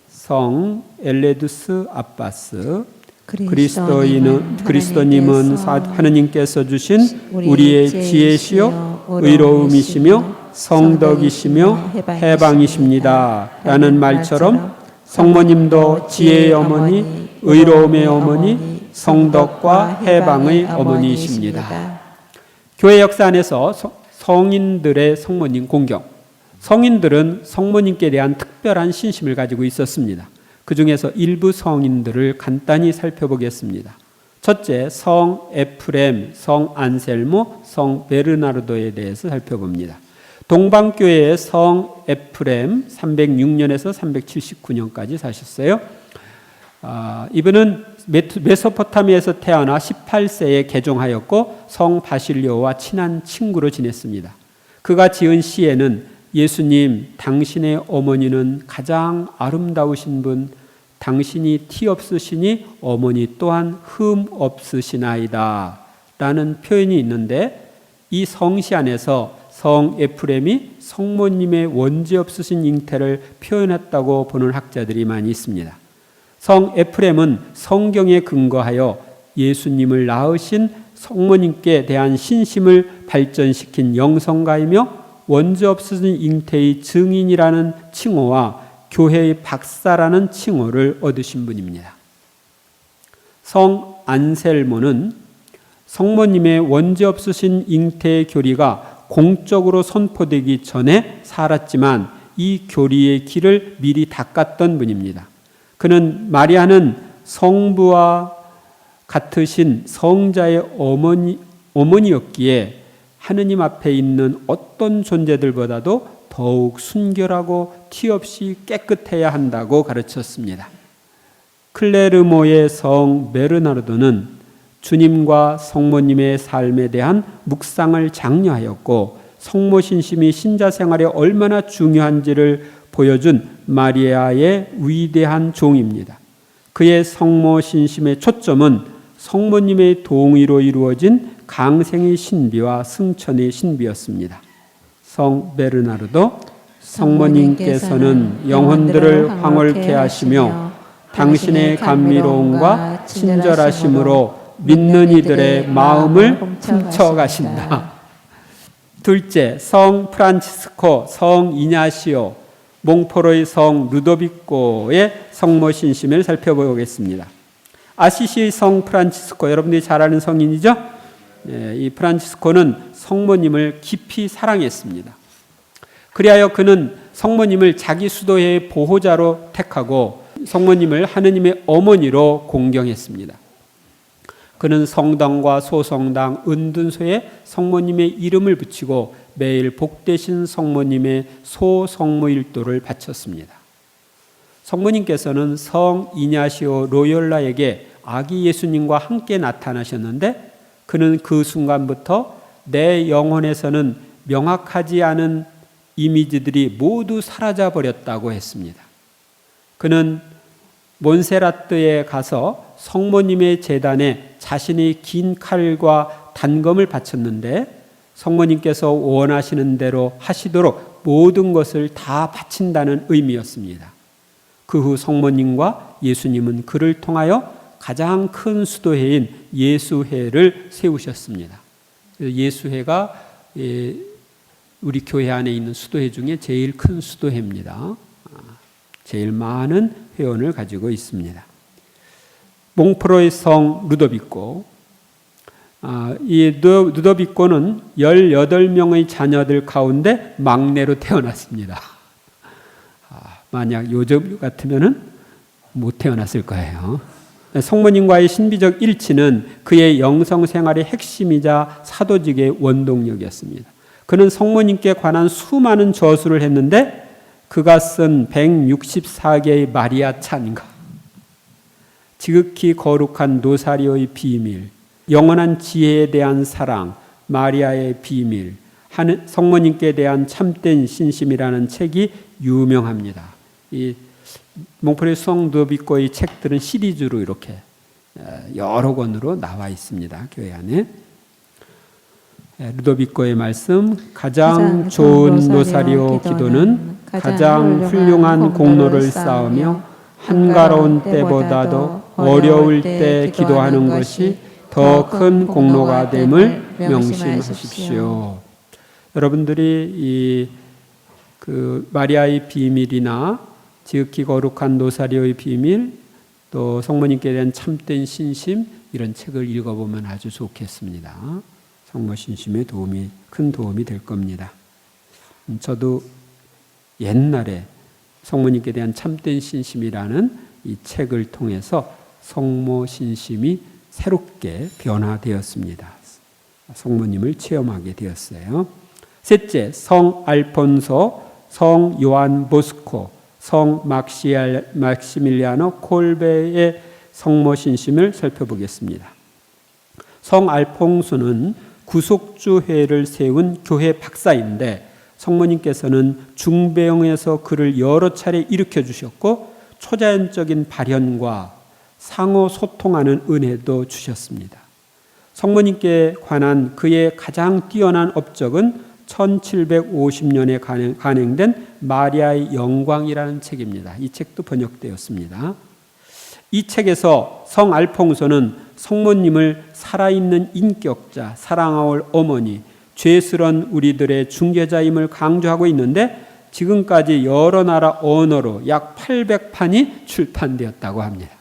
성 엘레두스 아빠스, 그리스도님은 하느님께서 주신 우리의 지혜시요 의로움이시며 성덕이시며 해방이십니다 라는 말처럼 성모님도 지혜의 어머니, 의로움의 어머니, 성덕과 해방의 어머니이십니다. 교회 역사 안에서 성인들의 성모님 공경, 성인들은 성모님께 대한 특별한 신심을 가지고 있었습니다. 그 중에서 일부 성인들을 간단히 살펴보겠습니다. 첫째, 성 에프렘, 성 안셀모, 성 베르나르도에 대해서 살펴봅니다. 동방교회의 성 에프렘 306년에서 379년까지 사셨어요. 이분은 메소포타미아에서 태어나 18세에 개종하였고 성 바실료와 친한 친구로 지냈습니다. 그가 지은 시에는 예수님, 당신의 어머니는 가장 아름다우신 분, 당신이 티 없으시니 어머니 또한 흠 없으시나이다 라는 표현이 있는데, 이 성시 안에서 성 에프렘이 성모님의 원죄 없으신 잉태를 표현했다고 보는 학자들이 많이 있습니다. 성 에프렘은 성경에 근거하여 예수님을 낳으신 성모님께 대한 신심을 발전시킨 영성가이며 원죄 없으신 잉태의 증인이라는 칭호와 교회의 박사라는 칭호를 얻으신 분입니다. 성 안셀모는 성모님의 원죄 없으신 잉태의 교리가 공적으로 선포되기 전에 살았지만 이 교리의 길을 미리 닦았던 분입니다. 그는 마리아는 성부와 같으신 성자의 어머니였기에 하느님 앞에 있는 어떤 존재들보다도 더욱 순결하고 티 없이 깨끗해야 한다고 가르쳤습니다. 클레르모의 성 베르나르도는 주님과 성모님의 삶에 대한 묵상을 장려하였고 성모 신심이 신자 생활에 얼마나 중요한지를 보여준 마리아의 위대한 종입니다. 그의 성모 신심의 초점은 성모님의 동의로 이루어진 강생의 신비와 승천의 신비였습니다. 성 베르나르도, 성모님께서는 영혼들을 황홀케 하시며 당신의 감미로움과 친절하심으로 믿는 이들의 마음을 훔쳐가신다. 둘째, 성 프란치스코, 성 이냐시오, 몽포로의 성 루도비코의 성모 신심을 살펴보겠습니다. 아시시의 성 프란치스코, 여러분들이 잘 아는 성인이죠? 이 프란치스코는 성모님을 깊이 사랑했습니다. 그리하여 그는 성모님을 자기 수도의 보호자로 택하고 성모님을 하느님의 어머니로 공경했습니다. 그는 성당과 소성당, 은둔소에 성모님의 이름을 붙이고 매일 복되신 성모님의 소성모일도를 바쳤습니다. 성모님께서는 성 이냐시오 로욜라에게 아기 예수님과 함께 나타나셨는데 그는 그 순간부터 내 영혼에서는 명확하지 않은 이미지들이 모두 사라져 버렸다고 했습니다. 그는 몬세라트에 가서 성모님의 제단에 자신의 긴 칼과 단검을 바쳤는데 성모님께서 원하시는 대로 하시도록 모든 것을 다 바친다는 의미였습니다. 그 후 성모님과 예수님은 그를 통하여 가장 큰 수도회인 예수회를 세우셨습니다. 예수회가 우리 교회 안에 있는 수도회 중에 제일 큰 수도회입니다. 제일 많은 회원을 가지고 있습니다. 몽프로의 성 루도비코, 이 루도비코는 18명의 자녀들 가운데 막내로 태어났습니다. 만약 요즘 같으면 못 태어났을 거예요. 성모님과의 신비적 일치는 그의 영성 생활의 핵심이자 사도직의 원동력이었습니다. 그는 성모님께 관한 수많은 저수를 했는데 그가 쓴 164개의 마리아 찬가, 지극히 거룩한 노사리오의 비밀, 영원한 지혜에 대한 사랑, 마리아의 비밀, 성모님께 대한 참된 신심이라는 책이 유명합니다. 이 몽프레 성 루도비코의 책들은 시리즈로 이렇게 여러 권으로 나와 있습니다. 교회 안에. 루도비코의 말씀, 가장 좋은 노사리오 기도는 가장 훌륭한 공로를 쌓으며 한가로운 때보다도 어려울 때 기도하는 것이 더 큰 공로가 됨을 명심하십시오. 여러분들이 그 마리아의 비밀이나 지극히 거룩한 노사리오의 비밀, 또 성모님께 대한 참된 신심, 이런 책을 읽어보면 아주 좋겠습니다. 성모 신심에 큰 도움이 될 겁니다. 저도 옛날에 성모님께 대한 참된 신심이라는 이 책을 통해서 성모 신심이 새롭게 변화되었습니다. 성모님을 체험하게 되었어요. 셋째, 성 알폰소, 성 요한 보스코, 성 막시밀리아노 콜베의 성모 신심을 살펴보겠습니다. 성 알퐁소는 구속주회를 세운 교회 박사인데 성모님께서는 중병에서 그를 여러 차례 일으켜 주셨고 초자연적인 발현과 상호 소통하는 은혜도 주셨습니다. 성모님께 관한 그의 가장 뛰어난 업적은 1750년에 간행된 마리아의 영광이라는 책입니다. 이 책도 번역되었습니다. 이 책에서 성 알퐁소는 성모님을 살아있는 인격자, 사랑할 어머니, 죄스런 우리들의 중개자임을 강조하고 있는데 지금까지 여러 나라 언어로 약 800판이 출판되었다고 합니다.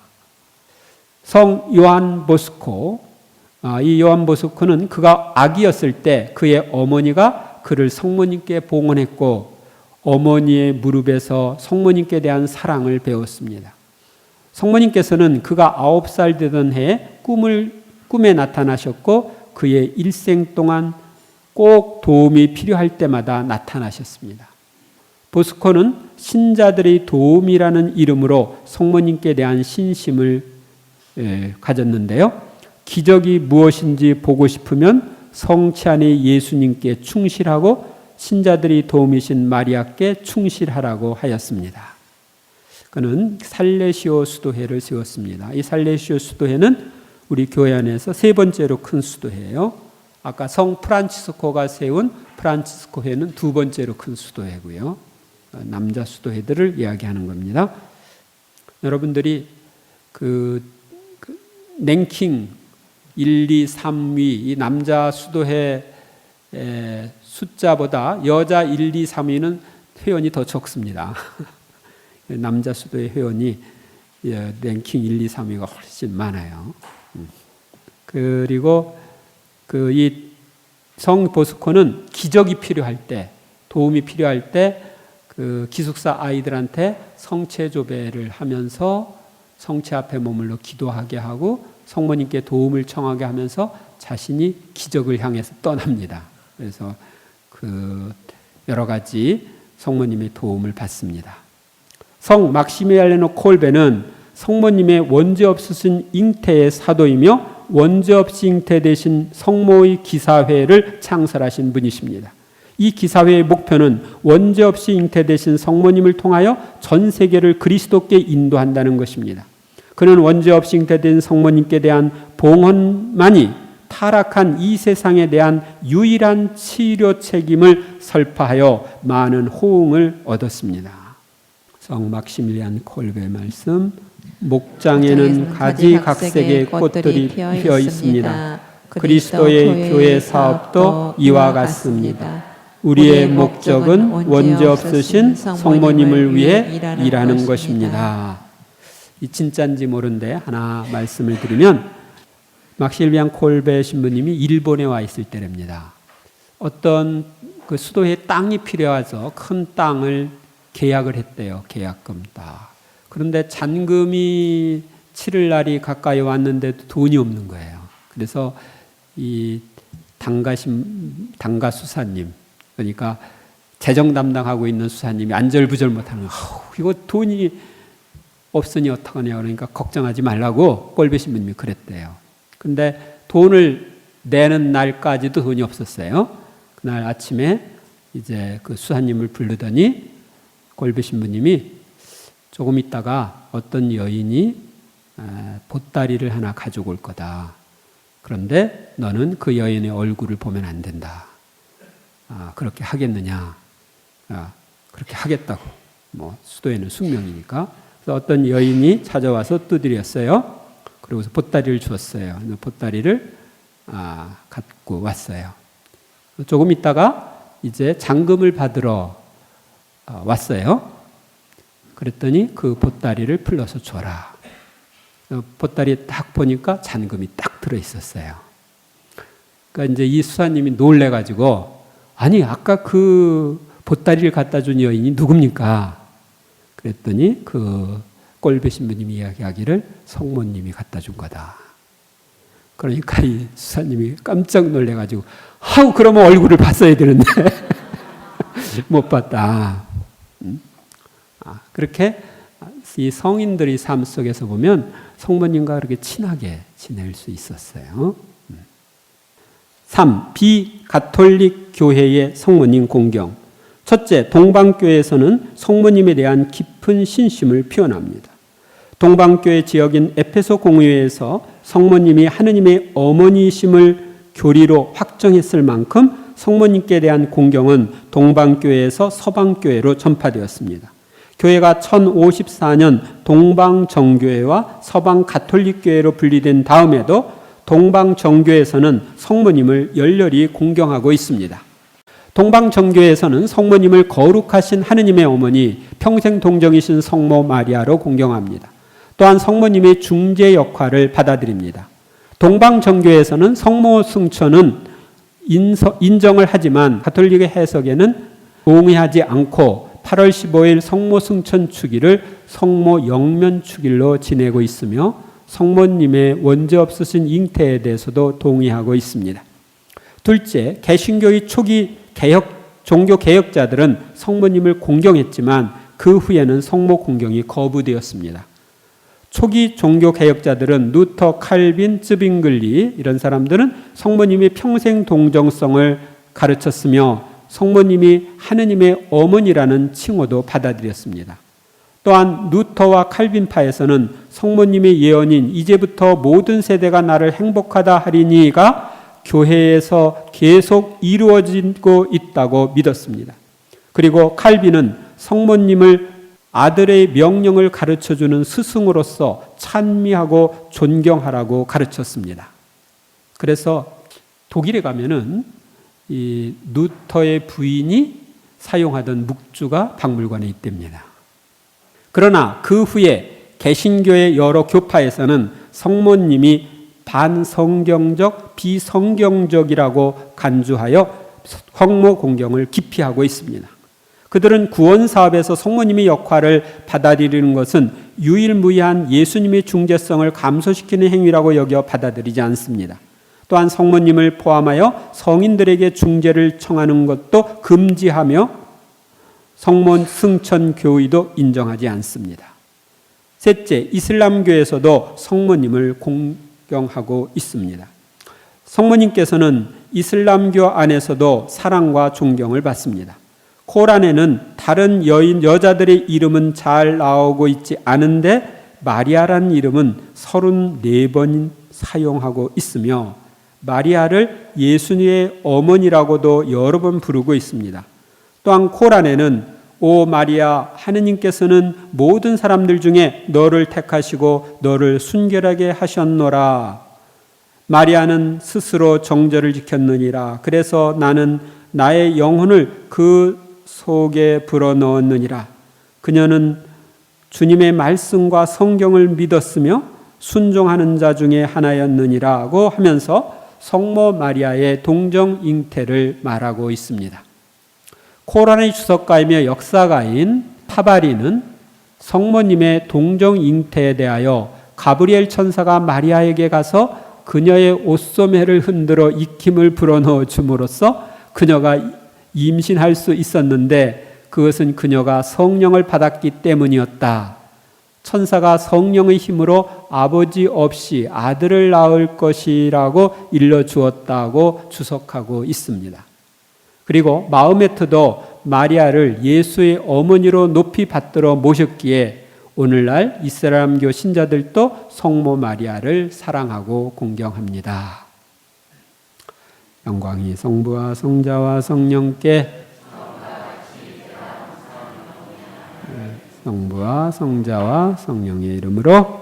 성 요한 보스코, 이 요한 보스코는 그가 아기였을 때 그의 어머니가 그를 성모님께 봉헌했고 어머니의 무릎에서 성모님께 대한 사랑을 배웠습니다. 성모님께서는 그가 9살 되던 해에 꿈에 나타나셨고 그의 일생 동안 꼭 도움이 필요할 때마다 나타나셨습니다. 보스코는 신자들의 도움이라는 이름으로 성모님께 대한 신심을 가졌는데요. 기적이 무엇인지 보고 싶으면 성체 안의 예수님께 충실하고 신자들이 도움이신 마리아께 충실하라고 하였습니다. 그는 살레시오 수도회를 세웠습니다. 이 살레시오 수도회는 우리 교회 안에서 세 번째로 큰 수도회예요. 아까 성 프란치스코가 세운 프란치스코회는 두 번째로 큰 수도회고요. 남자 수도회들을 이야기하는 겁니다. 여러분들이 그 랭킹 1, 2, 3위 이 남자 수도회 숫자보다 여자 1, 2, 3위는 회원이 더 적습니다. 남자 수도회 회원이 랭킹 1, 2, 3위가 훨씬 많아요. 그리고 이 성 보스코는 기적이 필요할 때, 도움이 필요할 때 그 기숙사 아이들한테 성체 조배를 하면서 성체 앞에 머물러 기도하게 하고 성모님께 도움을 청하게 하면서 자신이 기적을 향해서 떠납니다. 그래서 여러 가지 성모님의 도움을 받습니다. 성 막시밀리아노 콜베는 성모님의 원죄 없으신 잉태의 사도이며 원죄 없이 잉태되신 성모의 기사회를 창설하신 분이십니다. 이 기사회의 목표는 원죄 없이 잉태되신 성모님을 통하여 전 세계를 그리스도께 인도한다는 것입니다. 그는 원죄 없이 잉태된 성모님께 대한 봉헌만이 타락한 이 세상에 대한 유일한 치료 책임을 설파하여 많은 호응을 얻었습니다. 성 막시밀리안 콜베의 말씀, 목장에는 가지각색의 꽃들이 피어 있습니다. 그리스도의 교회 사업도 이와 같습니다. 우리의 목적은 원죄 없으신 성모님을 위해 일하는 것입니다. 이 진짜인지 모르는데 하나 말씀을 드리면 막실리안 콜베 신부님이 일본에 와 있을 때랍니다. 어떤 그 수도에 땅이 필요해서 큰 땅을 계약을 했대요. 계약금 딱. 그런데 잔금이 치를 날이 가까이 왔는데도 돈이 없는 거예요. 그래서 이 당가 수사님, 그러니까 재정 담당하고 있는 수사님이 안절부절 못하는 거예요. 이거 돈이 없으니 어떡하냐 그러니까 걱정하지 말라고 꼴배 신부님이 그랬대요. 근데 돈을 내는 날까지도 돈이 없었어요. 그날 아침에 이제 그 수사님을 부르더니 꼴배 신부님이 조금 있다가 어떤 여인이 보따리를 하나 가지고 올 거다. 그런데 너는 그 여인의 얼굴을 보면 안 된다. 그렇게 하겠느냐? 그렇게 하겠다고. 뭐 수도에는 숙명이니까. 그래서 어떤 여인이 찾아와서 두드렸어요. 그리고서 보따리를 주었어요. 보따리를 갖고 왔어요. 조금 있다가 이제 잔금을 받으러 왔어요. 그랬더니 그 보따리를 풀러서 줘라. 보따리에 딱 보니까 잔금이 딱 들어 있었어요. 그러니까 이제 이 수사님이 놀래가지고 아니 아까 그 보따리를 갖다 준 여인이 누굽니까? 그랬더니 그 꼴배 신부님이 이야기하기를 성모님이 갖다 준 거다. 그러니까 이 수사님이 깜짝 놀래가지고 아우 그러면 얼굴을 봤어야 되는데 못 봤다. 그렇게 이 성인들의 삶 속에서 보면 성모님과 그렇게 친하게 지낼 수 있었어요. 3. 비가톨릭 교회의 성모님 공경. 첫째, 동방교회에서는 성모님에 대한 깊은 신심을 표현합니다. 동방교회 지역인 에페소 공회에서 성모님이 하느님의 어머니이심을 교리로 확정했을 만큼 성모님께 대한 공경은 동방교회에서 서방교회로 전파되었습니다. 교회가 1054년 동방정교회와 서방가톨릭교회로 분리된 다음에도 동방정교회에서는 성모님을 열렬히 공경하고 있습니다. 동방정교회에서는 성모님을 거룩하신 하느님의 어머니, 평생 동정이신 성모 마리아로 공경합니다. 또한 성모님의 중재 역할을 받아들입니다. 동방정교회에서는 성모 승천은 인정을 하지만 가톨릭의 해석에는 동의하지 않고 8월 15일 성모 승천 축일을 성모 영면 축일로 지내고 있으며 성모님의 원죄 없으신 잉태에 대해서도 동의하고 있습니다. 둘째, 개신교의 초기 종교 개혁자들은 성모님을 공경했지만 그 후에는 성모 공경이 거부되었습니다. 초기 종교 개혁자들은 루터, 칼빈, 쯔빙글리 이런 사람들은 성모님의 평생 동정성을 가르쳤으며 성모님이 하느님의 어머니라는 칭호도 받아들였습니다. 또한 루터와 칼빈파에서는 성모님의 예언인 이제부터 모든 세대가 나를 행복하다 하리니가 교회에서 계속 이루어지고 있다고 믿었습니다. 그리고 칼빈은 성모님을 아들의 명령을 가르쳐주는 스승으로서 찬미하고 존경하라고 가르쳤습니다. 그래서 독일에 가면은 이 루터의 부인이 사용하던 묵주가 박물관에 있답니다. 그러나 그 후에 개신교의 여러 교파에서는 성모님이 반성경적, 비성경적이라고 간주하여 성모 공경을 기피하고 있습니다. 그들은 구원 사업에서 성모님의 역할을 받아들이는 것은 유일무이한 예수님의 중재성을 감소시키는 행위라고 여겨 받아들이지 않습니다. 또한 성모님을 포함하여 성인들에게 중재를 청하는 것도 금지하며 성모 승천 교의도 인정하지 않습니다. 셋째, 이슬람교에서도 성모님을 공경하고 있습니다. 성모님께서는 이슬람교 안에서도 사랑과 존경을 받습니다. 코란에는 다른 여자들의 이름은 잘 나오고 있지 않은데 마리아라는 이름은 34번 사용하고 있으며 마리아를 예수님의 어머니라고도 여러 번 부르고 있습니다. 또한 코란에는 오 마리아, 하느님께서는 모든 사람들 중에 너를 택하시고 너를 순결하게 하셨노라. 마리아는 스스로 정절을 지켰느니라. 그래서 나는 나의 영혼을 그 속에 불어넣었느니라. 그녀는 주님의 말씀과 성경을 믿었으며 순종하는 자 중에 하나였느니라고 하면서 성모 마리아의 동정 잉태를 말하고 있습니다. 코란의 주석가이며 역사가인 타바리는 성모님의 동정 잉태에 대하여 가브리엘 천사가 마리아에게 가서 그녀의 옷소매를 흔들어 익힘을 불어넣어 줌으로써 그녀가 임신할 수 있었는데 그것은 그녀가 성령을 받았기 때문이었다. 천사가 성령의 힘으로 아버지 없이 아들을 낳을 것이라고 일러주었다고 주석하고 있습니다. 그리고 마호메트도 마리아를 예수의 어머니로 높이 받들어 모셨기에 오늘날 이슬람교 신자들도 성모 마리아를 사랑하고 공경합니다. 영광이 성부와 성자와 성령께 성부와 성자와 성령의 이름으로